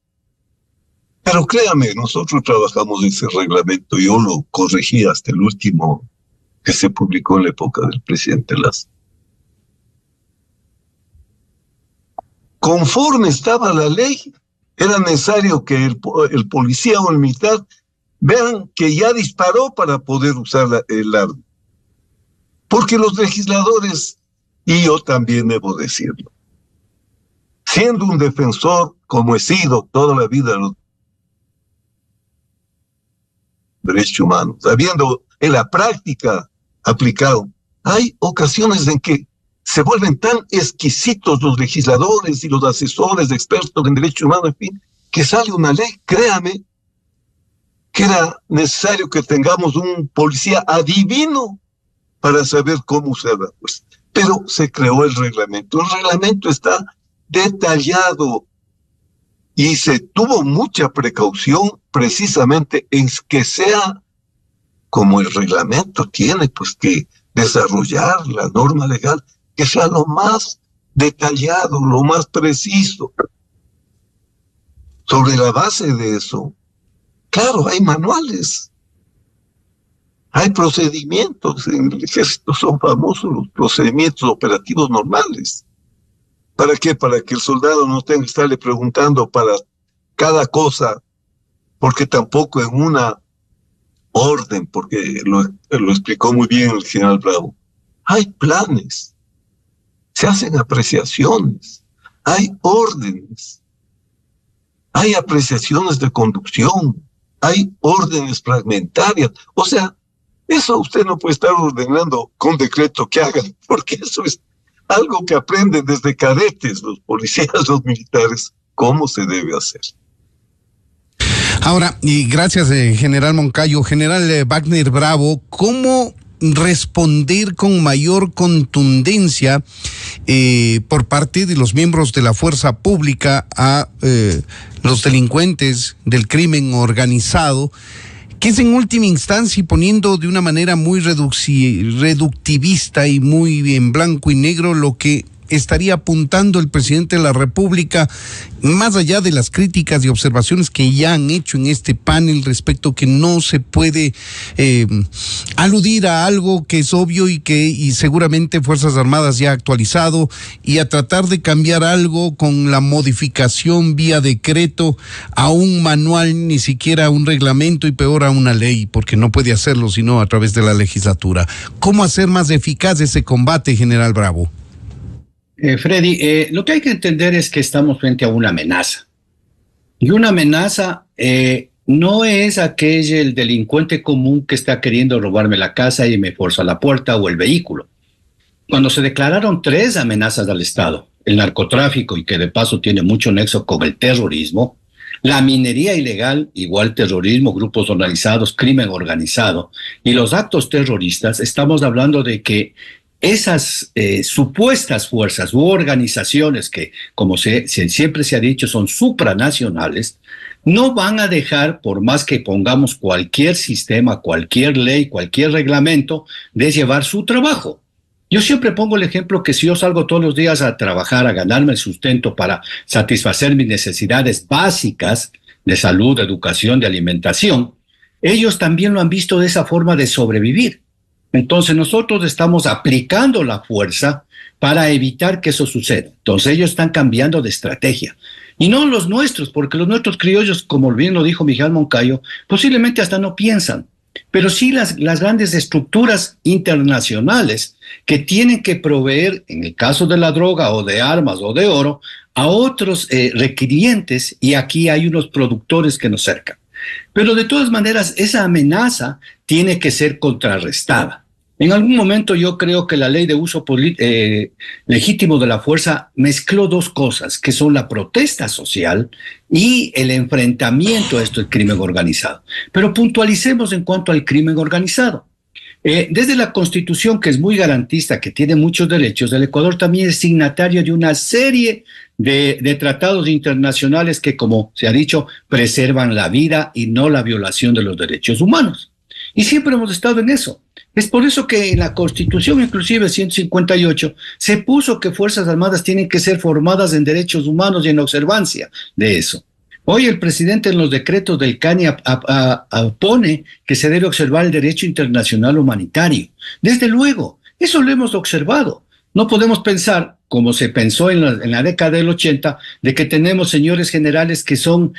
S7: Pero créame, nosotros trabajamos ese reglamento. Yo lo corregí hasta el último que se publicó en la época del presidente Lazo. Conforme estaba la ley, era necesario que el policía o el militar vean que ya disparó para poder usar el arma. Porque los legisladores, y yo también debo decirlo, siendo un defensor, como he sido toda la vida de los derechos humanos, habiendo en la práctica aplicado, hay ocasiones en que se vuelven tan exquisitos los legisladores y los asesores expertos en derechos humanos, en fin, que sale una ley, créame, que era necesario que tengamos un policía adivino para saber cómo usarla. Pues. Pero se creó el reglamento. El reglamento está detallado y se tuvo mucha precaución precisamente en que sea como el reglamento tiene, pues que desarrollar la norma legal, que sea lo más detallado, lo más preciso. Sobre la base de eso, claro, hay manuales, hay procedimientos. En el ejército son famosos los procedimientos operativos normales. ¿Para qué? Para que el soldado no tenga que estarle preguntando para cada cosa, porque tampoco en una orden, porque lo explicó muy bien el general Bravo, hay planes, se hacen apreciaciones, hay órdenes, hay apreciaciones de conducción, hay órdenes fragmentarias. O sea, eso usted no puede estar ordenando con decreto que hagan, porque eso es algo que aprenden desde cadetes los policías, los militares, cómo se debe hacer.
S5: Ahora, y gracias, general Moncayo. General Wagner Bravo, ¿cómo responder con mayor contundencia por parte de los miembros de la fuerza pública a los delincuentes del crimen organizado, que es en última instancia, y poniendo de una manera muy reductivista y muy en blanco y negro, lo que estaría apuntando el presidente de la República, más allá de las críticas y observaciones que ya han hecho en este panel respecto que no se puede aludir a algo que es obvio y seguramente Fuerzas Armadas ya ha actualizado, y a tratar de cambiar algo con la modificación vía decreto a un manual, ni siquiera a un reglamento, y peor a una ley, porque no puede hacerlo sino a través de la legislatura? ¿Cómo hacer más eficaz ese combate, general Bravo?
S8: Freddy, lo que hay que entender es que estamos frente a una amenaza. Y una amenaza no es el delincuente común que está queriendo robarme la casa y me forza la puerta o el vehículo. Cuando se declararon 3 amenazas al Estado, el narcotráfico, y que de paso tiene mucho nexo con el terrorismo, la minería ilegal, igual terrorismo, grupos organizados, crimen organizado, y los actos terroristas, estamos hablando de que esas supuestas fuerzas u organizaciones que, como siempre se ha dicho, son supranacionales, no van a dejar, por más que pongamos cualquier sistema, cualquier ley, cualquier reglamento, de llevar su trabajo. Yo siempre pongo el ejemplo que si yo salgo todos los días a trabajar, a ganarme el sustento para satisfacer mis necesidades básicas de salud, de educación, de alimentación, ellos también lo han visto de esa forma de sobrevivir. Entonces nosotros estamos aplicando la fuerza para evitar que eso suceda. Entonces ellos están cambiando de estrategia. Y no los nuestros, porque los nuestros criollos, como bien lo dijo Miguel Moncayo, posiblemente hasta no piensan. Pero sí las grandes estructuras internacionales que tienen que proveer, en el caso de la droga o de armas o de oro, a otros requirientes, y aquí hay unos productores que nos cercan. Pero de todas maneras, esa amenaza tiene que ser contrarrestada. En algún momento yo creo que la ley de uso legítimo de la fuerza mezcló 2 cosas, que son la protesta social y el enfrentamiento a esto del crimen organizado. Pero puntualicemos en cuanto al crimen organizado. Desde la Constitución, que es muy garantista, que tiene muchos derechos, el Ecuador también es signatario de una serie de tratados internacionales que, como se ha dicho, preservan la vida y no la violación de los derechos humanos. Y siempre hemos estado en eso. Es por eso que en la Constitución, inclusive 158, se puso que Fuerzas Armadas tienen que ser formadas en derechos humanos y en observancia de eso. Hoy el presidente en los decretos del CANI pone que se debe observar el derecho internacional humanitario. Desde luego, eso lo hemos observado. No podemos pensar, como se pensó en la década del 80, de que tenemos señores generales que son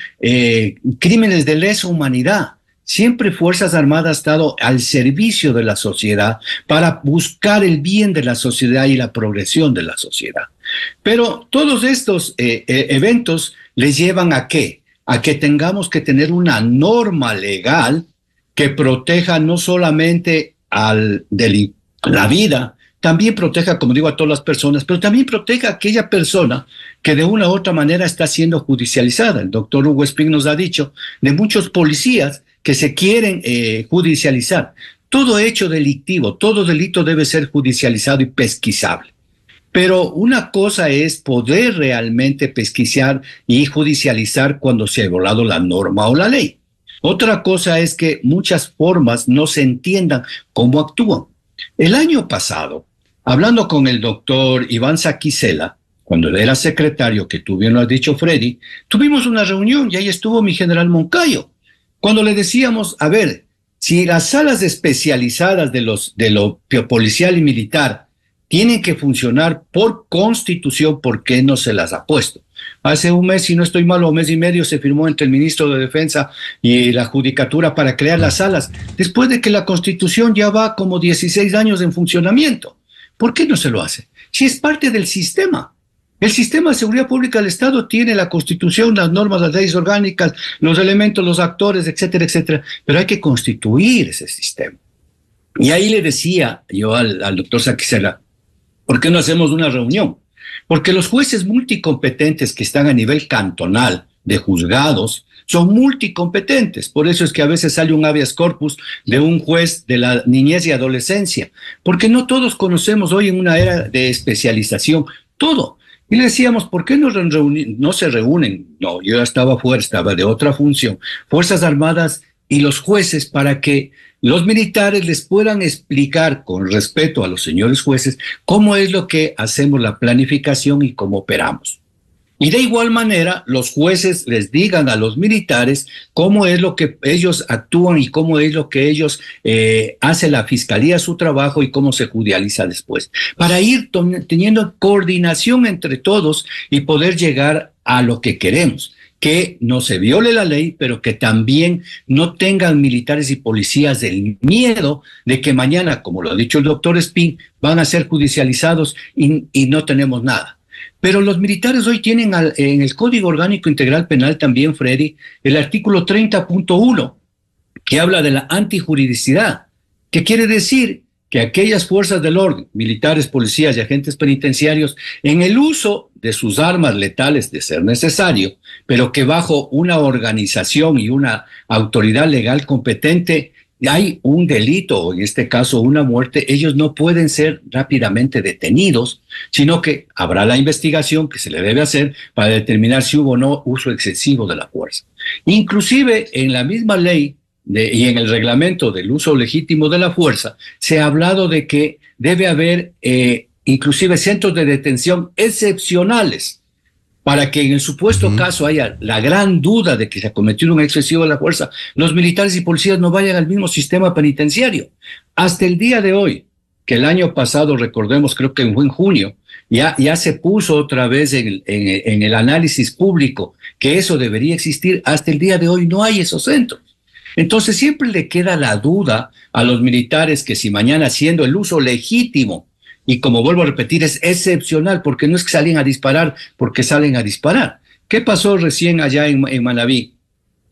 S8: crímenes de lesa humanidad. Siempre Fuerzas Armadas ha estado al servicio de la sociedad para buscar el bien de la sociedad y la progresión de la sociedad. Pero todos estos eventos les llevan ¿a qué? A que tengamos que tener una norma legal que proteja no solamente la vida, también proteja, como digo, a todas las personas, pero también proteja a aquella persona que de una u otra manera está siendo judicializada. El doctor Hugo Espín nos ha dicho de muchos policías que se quieren judicializar. Todo hecho delictivo, todo delito debe ser judicializado y pesquisable. Pero una cosa es poder realmente pesquisar y judicializar cuando se ha violado la norma o la ley. Otra cosa es que muchas formas no se entiendan cómo actúan. El año pasado, hablando con el doctor Iván Saquicela, cuando él era secretario, que tú bien lo has dicho, Freddy, tuvimos una reunión y ahí estuvo mi general Moncayo. Cuando le decíamos, a ver, si las salas especializadas de lo policial y militar tienen que funcionar por constitución, ¿por qué no se las ha puesto? Hace un mes, si no estoy mal, o un mes y medio, se firmó entre el ministro de Defensa y la Judicatura para crear las salas, después de que la Constitución ya va como 16 años en funcionamiento. ¿Por qué no se lo hace? Si es parte del sistema. El sistema de seguridad pública del Estado tiene la Constitución, las normas, las leyes orgánicas, los elementos, los actores, etcétera, etcétera, pero hay que constituir ese sistema. Y ahí le decía yo al doctor Saquicela, ¿por qué no hacemos una reunión? Porque los jueces multicompetentes que están a nivel cantonal de juzgados son multicompetentes. Por eso es que a veces sale un habeas corpus de un juez de la niñez y adolescencia, porque no todos conocemos hoy en una era de especialización todo. Y le decíamos, ¿por qué no se reúnen? No, yo ya estaba fuera, estaba de otra función. Fuerzas Armadas y los jueces para que los militares les puedan explicar con respeto a los señores jueces cómo es lo que hacemos la planificación y cómo operamos. Y de igual manera, los jueces les digan a los militares cómo es lo que ellos actúan y cómo es lo que ellos hace la fiscalía su trabajo y cómo se judicializa después. Para ir teniendo coordinación entre todos y poder llegar a lo que queremos. Que no se viole la ley, pero que también no tengan militares y policías el miedo de que mañana, como lo ha dicho el doctor Espín, van a ser judicializados y no tenemos nada. Pero los militares hoy tienen en el Código Orgánico Integral Penal también, Freddy, el artículo 30.1, que habla de la antijuridicidad, que quiere decir que aquellas fuerzas del orden, militares, policías y agentes penitenciarios, en el uso de sus armas letales de ser necesario, pero que bajo una organización y una autoridad legal competente hay un delito, o en este caso una muerte, ellos no pueden ser rápidamente detenidos, sino que habrá la investigación que se le debe hacer para determinar si hubo o no uso excesivo de la fuerza. Inclusive en la misma ley y en el reglamento del uso legítimo de la fuerza, se ha hablado de que debe haber inclusive centros de detención excepcionales para que en el supuesto caso haya la gran duda de que se ha cometido un excesivo de la fuerza, los militares y policías no vayan al mismo sistema penitenciario. Hasta el día de hoy, que el año pasado, recordemos, creo que fue en junio, ya se puso otra vez en el análisis público que eso debería existir, hasta el día de hoy no hay esos centros. Entonces siempre le queda la duda a los militares que si mañana haciendo el uso legítimo, y como vuelvo a repetir, es excepcional, porque no es que salen a disparar, porque salen a disparar. ¿Qué pasó recién allá en Manabí?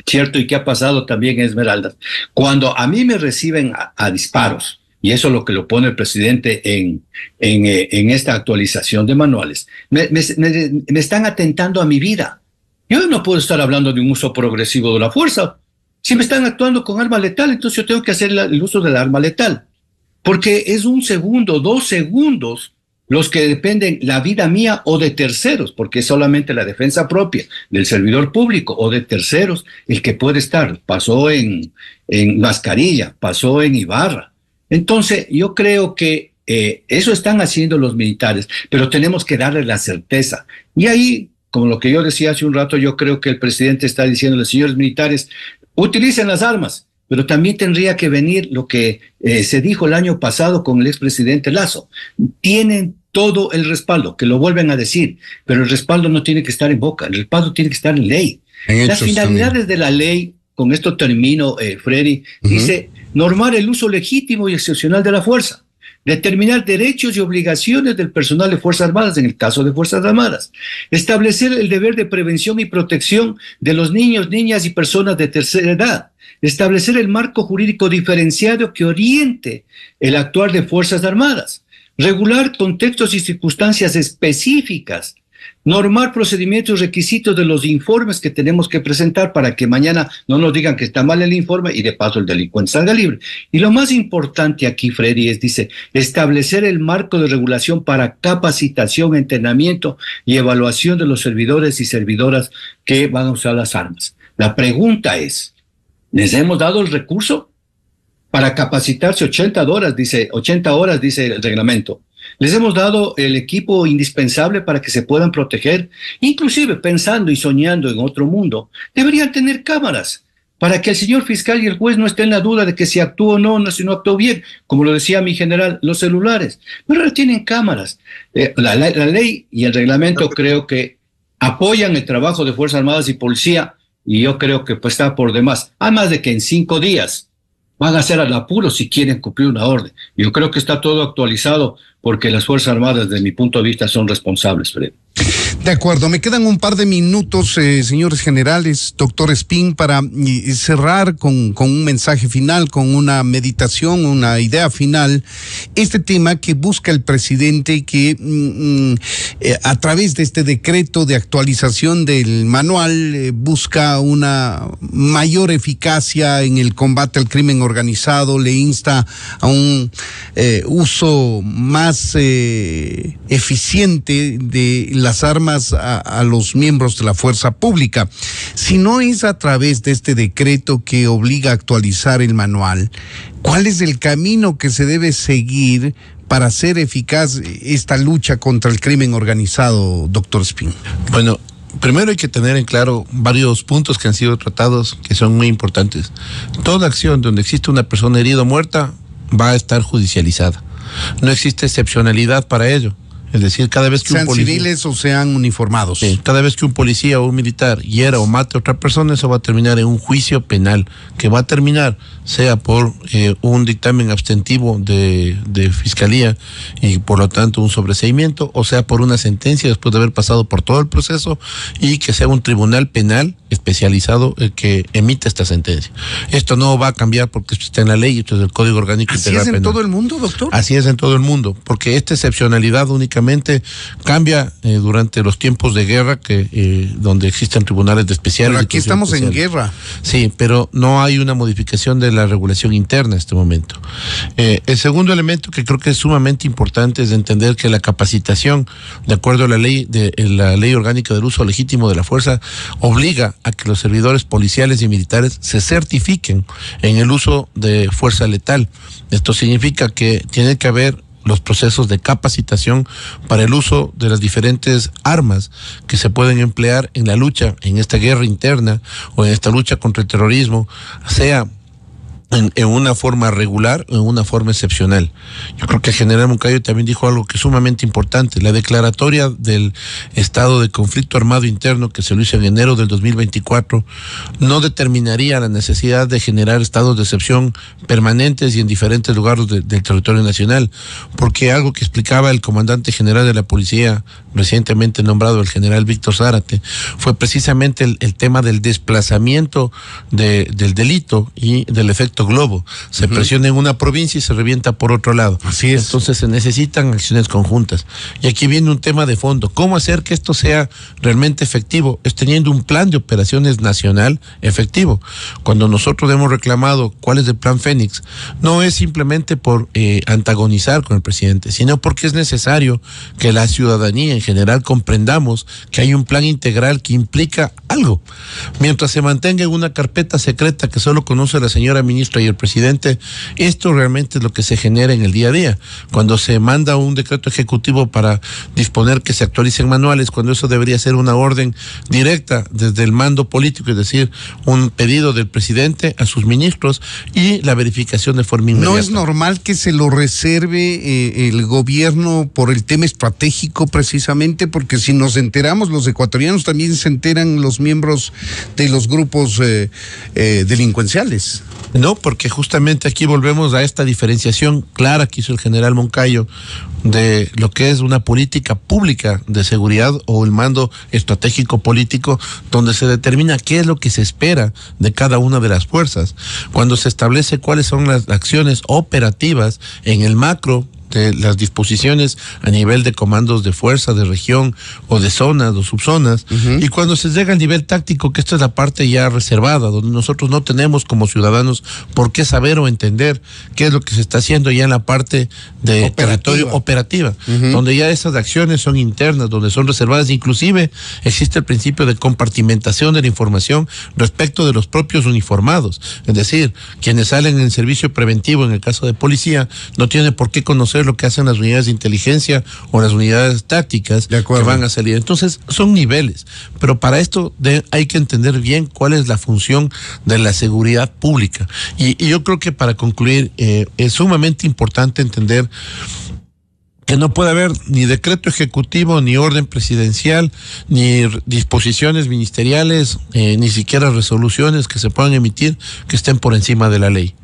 S8: ¿Cierto? ¿Y qué ha pasado también en Esmeraldas? Cuando a mí me reciben a disparos, y eso es lo que lo pone el presidente en esta actualización de manuales, me están atentando a mi vida. Yo no puedo estar hablando de un uso progresivo de la fuerza. Si me están actuando con arma letal, entonces yo tengo que hacer el uso de la arma letal. Porque es 1 segundo, 2 segundos los que dependen la vida mía o de terceros, porque es solamente la defensa propia del servidor público o de terceros el que puede estar. Pasó en Mascarilla, pasó en Ibarra. Entonces yo creo que eso están haciendo los militares, pero tenemos que darles la certeza. Y ahí, como lo que yo decía hace un rato, yo creo que el presidente está diciendo a los señores militares, utilicen las armas. Pero también tendría que venir lo que se dijo el año pasado con el expresidente Lasso. Tienen todo el respaldo, que lo vuelven a decir, pero el respaldo no tiene que estar en boca, el respaldo tiene que estar en ley. Las finalidades de la ley, con esto termino, Freddy, dice normar el uso legítimo y excepcional de la fuerza, determinar derechos y obligaciones del personal de Fuerzas Armadas, en el caso de Fuerzas Armadas, establecer el deber de prevención y protección de los niños, niñas y personas de tercera edad, establecer el marco jurídico diferenciado que oriente el actuar de Fuerzas Armadas, regular contextos y circunstancias específicas, normar procedimientos y requisitos de los informes que tenemos que presentar para que mañana no nos digan que está mal el informe y de paso el delincuente salga libre. Y lo más importante aquí, Freddy, dice, establecer el marco de regulación para capacitación, entrenamiento y evaluación de los servidores y servidoras que van a usar las armas. La pregunta es, ¿les hemos dado el recurso para capacitarse 80 horas, dice el reglamento? Les hemos dado el equipo indispensable para que se puedan proteger, inclusive pensando y soñando en otro mundo. Deberían tener cámaras para que el señor fiscal y el juez no estén en la duda de que si actuó o no, si no actuó bien, como lo decía mi general, los celulares. Pero ahora tienen cámaras. La ley y el reglamento creo que apoyan el trabajo de Fuerzas Armadas y Policía, y yo creo que pues está por demás. Además de que en 5 días van a hacer al apuro si quieren cumplir una orden. Yo creo que está todo actualizado porque las Fuerzas Armadas, desde mi punto de vista, son responsables, Fred.
S5: De acuerdo, me quedan un par de minutos, señores generales, doctor Espín, para cerrar con un mensaje final, con una meditación, una idea final, este tema que busca el presidente que a través de este decreto de actualización del manual busca una mayor eficacia en el combate al crimen organizado, le insta a un uso más eficiente de las armas a los miembros de la fuerza pública. Si no es a través de este decreto que obliga a actualizar el manual, ¿cuál es el camino que se debe seguir para hacer eficaz esta lucha contra el crimen organizado, doctor Espín?
S6: Bueno, primero hay que tener en claro varios puntos que han sido tratados que son muy importantes. Toda acción donde existe una persona herida o muerta va a estar judicializada. No existe excepcionalidad para ello. Es decir, cada vez que
S5: sean civiles o sean uniformados.
S6: Sí, cada vez que un policía o un militar hiera o mate a otra persona, eso va a terminar en un juicio penal, que va a terminar sea por un dictamen abstentivo de fiscalía y por lo tanto un sobreseimiento, o sea por una sentencia después de haber pasado por todo el proceso y que sea un tribunal penal especializado el que emite esta sentencia. Esto no va a cambiar porque esto está en la ley, esto es el Código Orgánico Integral Penal.
S5: ¿Así es en todo el mundo, doctor?
S6: Así es en todo el mundo, porque esta excepcionalidad únicamente cambia durante los tiempos de guerra, que donde existen tribunales de especiales.
S5: Pero aquí estamos en guerra.
S6: Sí, pero no hay una modificación de la regulación interna en este momento. El segundo elemento que creo que es sumamente importante es entender que la capacitación, de acuerdo a la ley orgánica del uso legítimo de la fuerza, obliga a que los servidores policiales y militares se certifiquen en el uso de fuerza letal. Esto significa que tiene que haber los procesos de capacitación para el uso de las diferentes armas que se pueden emplear en la lucha, en esta guerra interna o en esta lucha contra el terrorismo, sea en una forma regular o en una forma excepcional. Yo creo que el general Moncayo también dijo algo que es sumamente importante. La declaratoria del estado de conflicto armado interno que se lo hizo en enero del 2024 no determinaría la necesidad de generar estados de excepción permanentes y en diferentes lugares del territorio nacional, porque algo que explicaba el comandante general de la policía recientemente nombrado, el general Víctor Zárate, fue precisamente el tema del desplazamiento del delito y del efecto globo. Se presiona en una provincia y se revienta por otro lado.
S5: Así es.
S6: Entonces se necesitan acciones conjuntas. Y aquí viene un tema de fondo. ¿Cómo hacer que esto sea realmente efectivo? Es teniendo un plan de operaciones nacional efectivo. Cuando nosotros hemos reclamado cuál es el plan Fénix, no es simplemente por antagonizar con el presidente, sino porque es necesario que la ciudadanía en general comprendamos que hay un plan integral que implica algo. Mientras se mantenga en una carpeta secreta que solo conoce la señora ministra y el presidente, esto realmente es lo que se genera en el día a día. Cuando se manda un decreto ejecutivo para disponer que se actualicen manuales, cuando eso debería ser una orden directa desde el mando político, es decir, un pedido del presidente a sus ministros y la verificación de forma inmediata.
S5: ¿No es normal que se lo reserve el gobierno por el tema estratégico precisamente? Porque si nos enteramos, los ecuatorianos también se enteran los miembros de los grupos delincuenciales.
S6: No, porque justamente aquí volvemos a esta diferenciación clara que hizo el general Moncayo de lo que es una política pública de seguridad o el mando estratégico político, donde se determina qué es lo que se espera de cada una de las fuerzas. Cuando se establece cuáles son las acciones operativas en el macro de las disposiciones a nivel de comandos de fuerza, de región o de zonas o subzonas, y cuando se llega al nivel táctico, que esta es la parte ya reservada, donde nosotros no tenemos como ciudadanos por qué saber o entender qué es lo que se está haciendo ya en la parte de territorio operativa, donde ya esas acciones son internas, donde son reservadas, inclusive existe el principio de compartimentación de la información respecto de los propios uniformados, es decir, quienes salen en servicio preventivo, en el caso de policía, no tienen por qué conocer lo que hacen las unidades de inteligencia o las unidades tácticas que van a salir. Entonces, son niveles, pero para esto hay que entender bien cuál es la función de la seguridad pública. Y yo creo que para concluir, es sumamente importante entender que no puede haber ni decreto ejecutivo, ni orden presidencial, ni disposiciones ministeriales, ni siquiera resoluciones que se puedan emitir que estén por encima de la ley.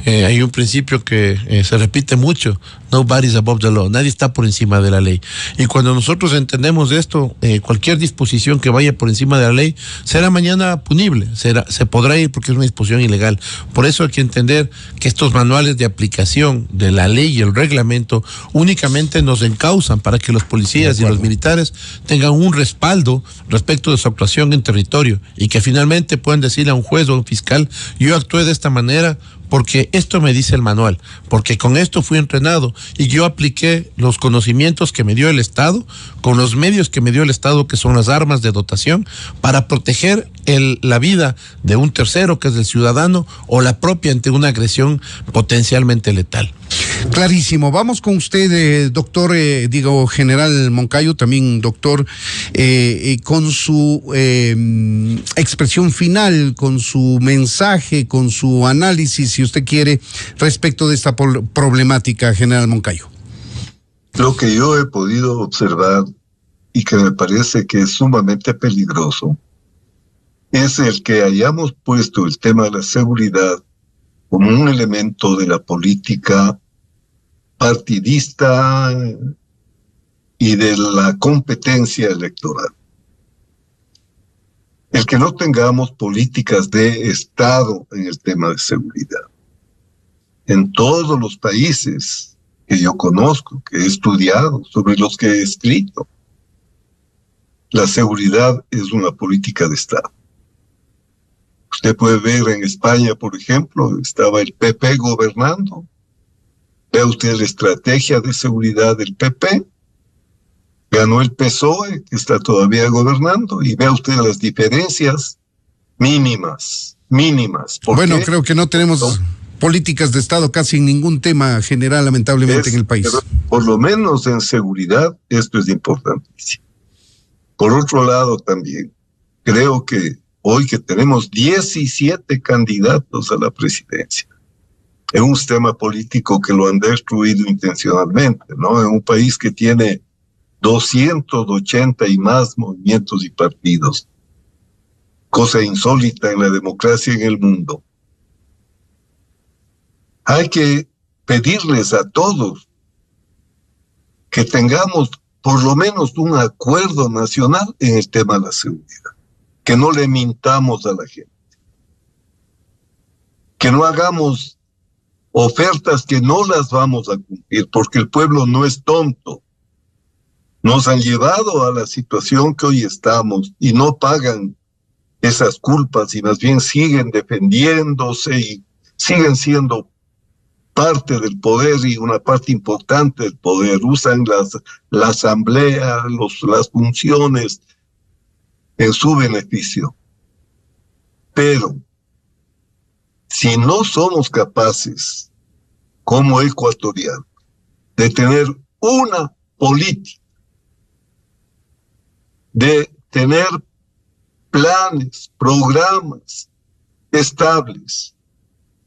S6: Hay un principio que se repite mucho: nobody's above the law, nadie está por encima de la ley. Y cuando nosotros entendemos esto, cualquier disposición que vaya por encima de la ley será mañana punible, se podrá ir porque es una disposición ilegal. Por eso hay que entender que estos manuales de aplicación de la ley y el reglamento únicamente nos encauzan para que los policías y los militares tengan un respaldo respecto de su actuación en territorio, y que finalmente puedan decirle a un juez o a un fiscal: yo actué de esta manera porque esto me dice el manual, porque con esto fui entrenado y yo apliqué los conocimientos que me dio el Estado, con los medios que me dio el Estado, que son las armas de dotación, para proteger la vida de un tercero, que es el ciudadano, o la propia ante una agresión potencialmente letal.
S5: Clarísimo. Vamos con usted, doctor, general Moncayo, también doctor, con su expresión final, con su mensaje, con su análisis, si usted quiere, respecto de esta problemática, general Moncayo.
S7: Lo que yo he podido observar y que me parece que es sumamente peligroso es el que hayamos puesto el tema de la seguridad como un elemento de la política partidista y de la competencia electoral. El que no tengamos políticas de Estado en el tema de seguridad. En todos los países que yo conozco, que he estudiado, sobre los que he escrito, la seguridad es una política de Estado. Usted puede ver en España, por ejemplo, estaba el PP gobernando. Vea usted la estrategia de seguridad del PP. Ganó el PSOE, que está todavía gobernando, y vea usted las diferencias mínimas.
S5: Bueno, creo que no tenemos políticas de Estado casi en ningún tema general, lamentablemente, en el país.
S7: Pero por lo menos en seguridad, esto es importantísimo. Por otro lado, también, creo que hoy que tenemos 17 candidatos a la presidencia, en un sistema político que lo han destruido intencionalmente, ¿no? En un país que tiene 280 y más movimientos y partidos, cosa insólita en la democracia en el mundo. Hay que pedirles a todos que tengamos por lo menos un acuerdo nacional en el tema de la seguridad, que no le mintamos a la gente, que no hagamos ofertas que no las vamos a cumplir, porque el pueblo no es tonto. Nos han llevado a la situación que hoy estamos y no pagan esas culpas y más bien siguen defendiéndose y siguen siendo parte del poder y una parte importante del poder. Usan la asamblea, las funciones en su beneficio. Pero si no somos capaces, como ecuatorianos, de tener una política, de tener planes, programas estables,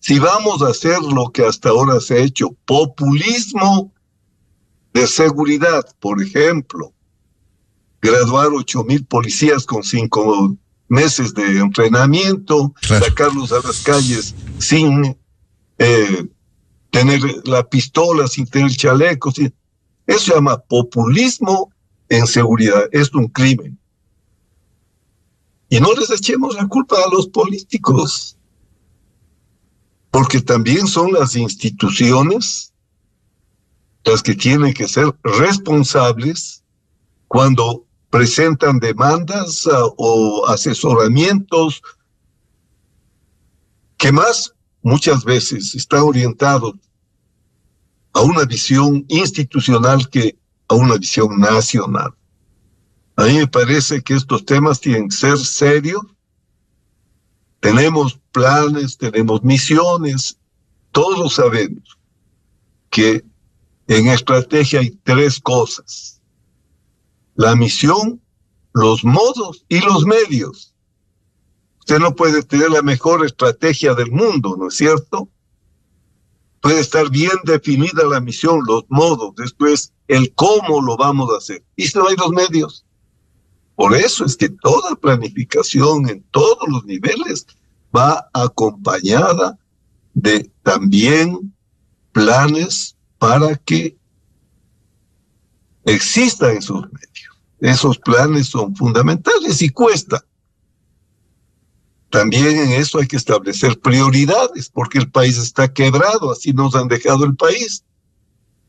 S7: si vamos a hacer lo que hasta ahora se ha hecho, populismo de seguridad, por ejemplo, graduar 8,000 policías con 5 meses de entrenamiento, sacarlos a las calles sin tener la pistola, sin tener el chaleco, eso se llama populismo en seguridad, es un crimen. Y no les echemos la culpa a los políticos, porque también son las instituciones las que tienen que ser responsables cuando presentan demandas o asesoramientos que más muchas veces están orientados a una visión institucional que a una visión nacional. A mí me parece que estos temas tienen que ser serios. Tenemos planes, tenemos misiones, todos sabemos que en estrategia hay tres cosas: la misión, los modos y los medios. Usted no puede tener la mejor estrategia del mundo, ¿no es cierto? Puede estar bien definida la misión, los modos, después el cómo lo vamos a hacer. Y si no hay los medios. Por eso es que toda planificación en todos los niveles va acompañada de también planes para que existan esos medios. Esos planes son fundamentales y cuesta. También en eso hay que establecer prioridades, porque el país está quebrado, así nos han dejado el país.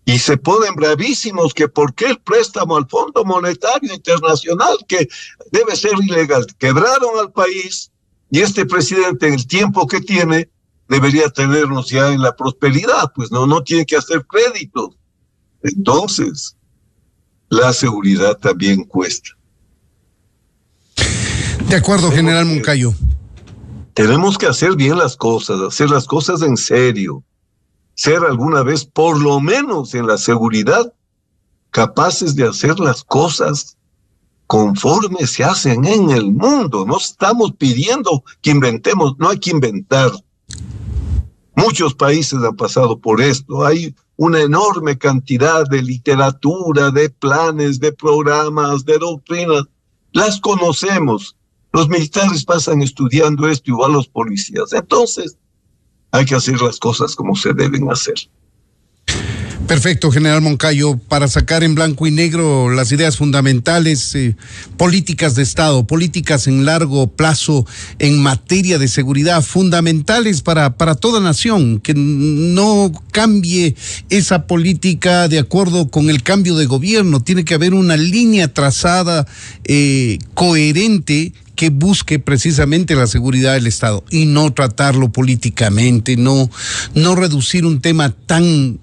S7: Y se ponen bravísimos que por qué el préstamo al Fondo Monetario Internacional, que debe ser ilegal. Quebraron al país y este presidente, en el tiempo que tiene, debería tenernos ya en la prosperidad, pues no tiene que hacer créditos. Entonces, la seguridad también cuesta.
S5: De acuerdo, general Moncayo.
S7: Tenemos que hacer bien las cosas, hacer las cosas en serio, ser alguna vez, por lo menos en la seguridad, capaces de hacer las cosas conforme se hacen en el mundo. No estamos pidiendo que inventemos, no hay que inventar. Muchos países han pasado por esto. Hay una enorme cantidad de literatura, de planes, de programas, de doctrinas. Las conocemos. Los militares pasan estudiando esto, igual los policías. Entonces, hay que hacer las cosas como se deben hacer.
S5: Perfecto, general Moncayo, para sacar en blanco y negro las ideas fundamentales, políticas de Estado, políticas en largo plazo en materia de seguridad, fundamentales para toda nación, que no cambie esa política de acuerdo con el cambio de gobierno. Tiene que haber una línea trazada, coherente, que busque precisamente la seguridad del Estado y no tratarlo políticamente, no reducir un tema tan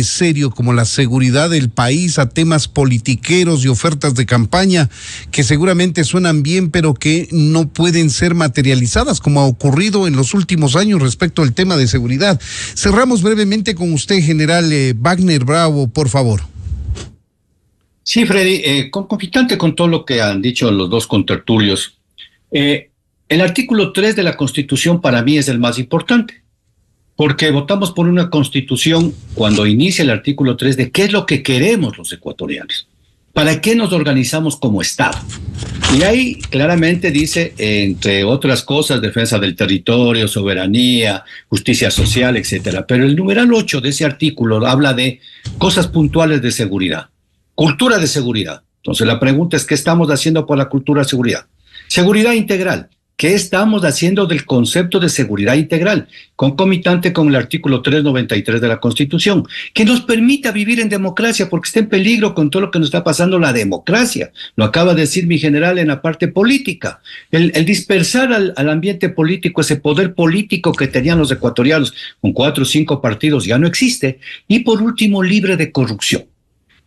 S5: serio como la seguridad del país a temas politiqueros y ofertas de campaña que seguramente suenan bien, pero que no pueden ser materializadas, como ha ocurrido en los últimos años respecto al tema de seguridad. Cerramos brevemente con usted, general Wagner Bravo, por favor.
S8: Sí, Freddy, confitante con todo lo que han dicho los dos contertulios, el artículo 3 de la Constitución para mí es el más importante. Porque votamos por una constitución cuando inicia el artículo 3 de qué es lo que queremos los ecuatorianos, para qué nos organizamos como Estado. Y ahí claramente dice, entre otras cosas, defensa del territorio, soberanía, justicia social, etcétera. Pero el numeral 8 de ese artículo habla de cosas puntuales de seguridad, cultura de seguridad. Entonces la pregunta es, ¿qué estamos haciendo por la cultura de seguridad? Seguridad integral. ¿Qué estamos haciendo del concepto de seguridad integral? Concomitante con el artículo 393 de la Constitución, que nos permita vivir en democracia, porque está en peligro con todo lo que nos está pasando la democracia. Lo acaba de decir mi general en la parte política. El dispersar al ambiente político, ese poder político que tenían los ecuatorianos con 4 o 5 partidos, ya no existe. Y por último, libre de corrupción.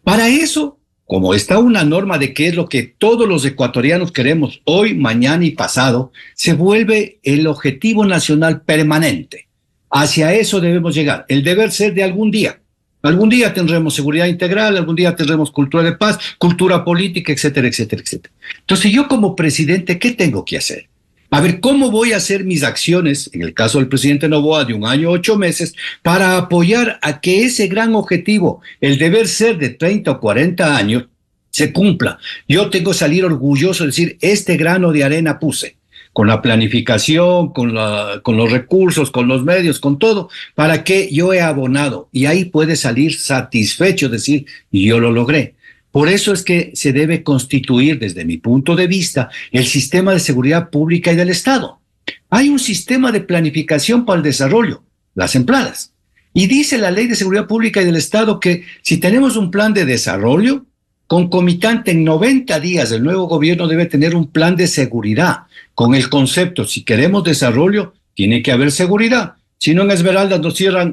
S8: Para eso, como está una norma de qué es lo que todos los ecuatorianos queremos hoy, mañana y pasado, se vuelve el objetivo nacional permanente. Hacia eso debemos llegar. El deber ser de algún día. Algún día tendremos seguridad integral, algún día tendremos cultura de paz, cultura política, etcétera, etcétera, etcétera. Entonces yo como presidente, ¿qué tengo que hacer? A ver, ¿cómo voy a hacer mis acciones, en el caso del presidente Noboa, de 1 año, 8 meses, para apoyar a que ese gran objetivo, el deber ser de 30 o 40 años, se cumpla? Yo tengo que salir orgulloso de decir, este grano de arena puse, con la planificación, con los recursos, con los medios, con todo, para que yo he abonado. Y ahí puede salir satisfecho, decir, yo lo logré. Por eso es que se debe constituir, desde mi punto de vista, el sistema de seguridad pública y del Estado. Hay un sistema de planificación para el desarrollo, las EMPLADAS. Y dice la Ley de Seguridad Pública y del Estado que si tenemos un plan de desarrollo, concomitante en 90 días, el nuevo gobierno debe tener un plan de seguridad con el concepto, si queremos desarrollo, tiene que haber seguridad. Si no, en Esmeraldas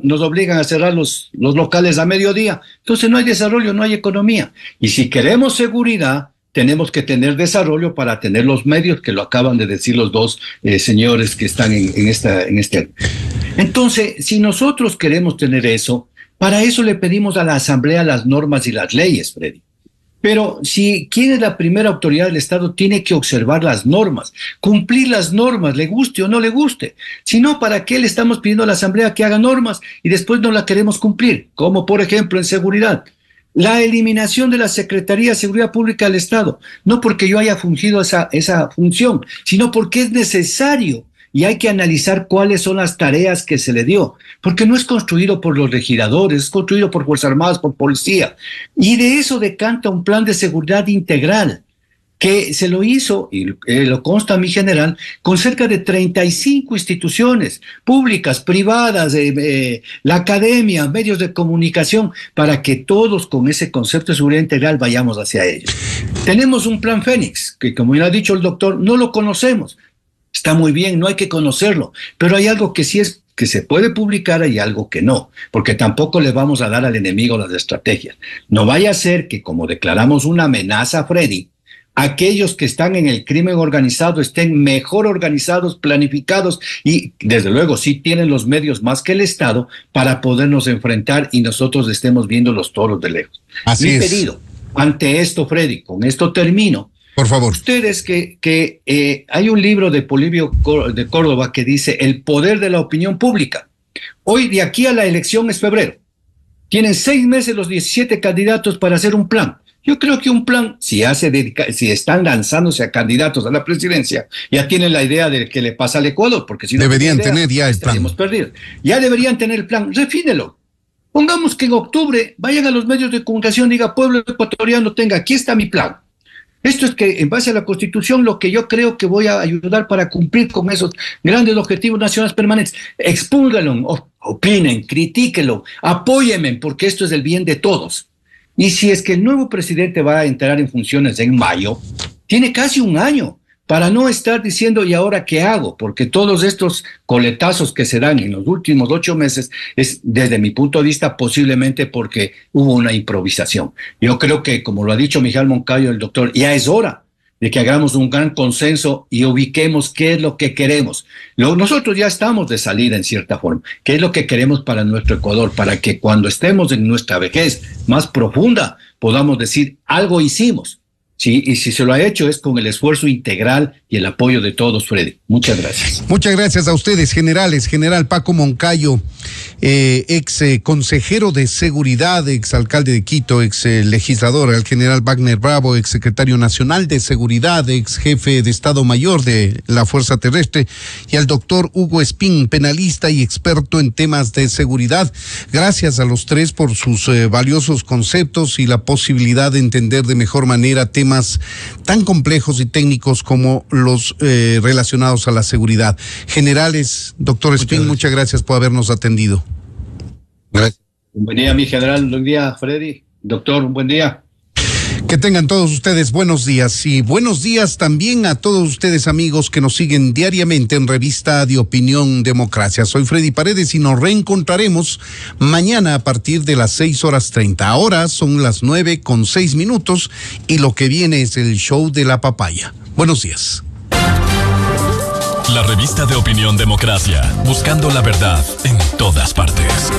S8: nos obligan a cerrar los locales a mediodía. Entonces no hay desarrollo, no hay economía. Y si queremos seguridad, tenemos que tener desarrollo para tener los medios, que lo acaban de decir los dos señores que están en este. Entonces, si nosotros queremos tener eso, para eso le pedimos a la Asamblea las normas y las leyes, Freddy. Pero si quién es la primera autoridad del Estado, tiene que observar las normas, cumplir las normas, le guste o no le guste. Si no, ¿para qué le estamos pidiendo a la Asamblea que haga normas y después no la queremos cumplir? Como por ejemplo en seguridad. La eliminación de la Secretaría de Seguridad Pública del Estado, no porque yo haya fungido esa función, sino porque es necesario. Y hay que analizar cuáles son las tareas que se le dio, porque no es construido por los legisladores, es construido por Fuerzas Armadas, por policía. Y de eso decanta un plan de seguridad integral, que se lo hizo, y lo consta mi general, con cerca de 35 instituciones públicas, privadas, la academia, medios de comunicación, para que todos con ese concepto de seguridad integral vayamos hacia ello. Tenemos un plan Fénix, que como ya ha dicho el doctor, no lo conocemos. Está muy bien, no hay que conocerlo, pero hay algo que sí es que se puede publicar y algo que no, porque tampoco le vamos a dar al enemigo las estrategias. No vaya a ser que, como declaramos una amenaza, Freddy, aquellos que están en el crimen organizado estén mejor organizados, planificados y, desde luego, sí tienen los medios más que el Estado para podernos enfrentar y nosotros estemos viendo los toros de lejos.
S5: Así
S8: Mi
S5: es.
S8: pedido ante esto, Freddy, con esto termino.
S5: Por favor.
S8: Ustedes que hay un libro de Polibio de Córdoba que dice El poder de la opinión pública. Hoy, de aquí a la elección es febrero. Tienen 6 meses los 17 candidatos para hacer un plan. Yo creo que un plan, si están lanzándose a candidatos a la presidencia, ya tienen la idea de qué le pasa al Ecuador, porque si no
S5: deberían tener ya el plan.
S8: Perdido. Ya deberían tener el plan. Refínelo. Pongamos que en octubre vayan a los medios de comunicación y diga, pueblo ecuatoriano, aquí está mi plan. Esto es que en base a la Constitución lo que yo creo que voy a ayudar para cumplir con esos grandes objetivos nacionales permanentes. Expúlgalo, opinen, critíquelo, apóyenme, porque esto es el bien de todos. Y si es que el nuevo presidente va a entrar en funciones en mayo, tiene casi un año para no estar diciendo ¿y ahora qué hago? Porque todos estos coletazos que se dan en los últimos 8 meses es, desde mi punto de vista, posiblemente porque hubo una improvisación. Yo creo que, como lo ha dicho Miguel Moncayo, el doctor, ya es hora de que hagamos un gran consenso y ubiquemos qué es lo que queremos. Nosotros ya estamos de salida en cierta forma. ¿Qué es lo que queremos para nuestro Ecuador? Para que cuando estemos en nuestra vejez más profunda podamos decir algo hicimos. Sí, y si se lo ha hecho es con el esfuerzo integral y el apoyo de todos, Freddy. Muchas gracias.
S5: Muchas gracias a ustedes, generales. General Paco Moncayo, ex consejero de seguridad, ex alcalde de Quito, ex legislador, al general Wagner Bravo, ex secretario nacional de seguridad, ex jefe de Estado Mayor de la Fuerza Terrestre, y al doctor Hugo Espín, penalista y experto en temas de seguridad. Gracias a los tres por sus valiosos conceptos y la posibilidad de entender de mejor manera temas tan complejos y técnicos como los relacionados a la seguridad. Generales, doctor Espín, muchas gracias por habernos atendido.
S6: Gracias.
S8: Un buen día, mi general. Buen día, Freddy. Doctor, un buen día.
S5: Que tengan todos ustedes buenos días y buenos días también a todos ustedes, amigos, que nos siguen diariamente en Revista de Opinión Democracia. Soy Freddy Paredes y nos reencontraremos mañana a partir de las 6:30. Ahora son las 9:06 y lo que viene es el show de la papaya. Buenos días.
S4: La Revista de Opinión Democracia, buscando la verdad en todas partes.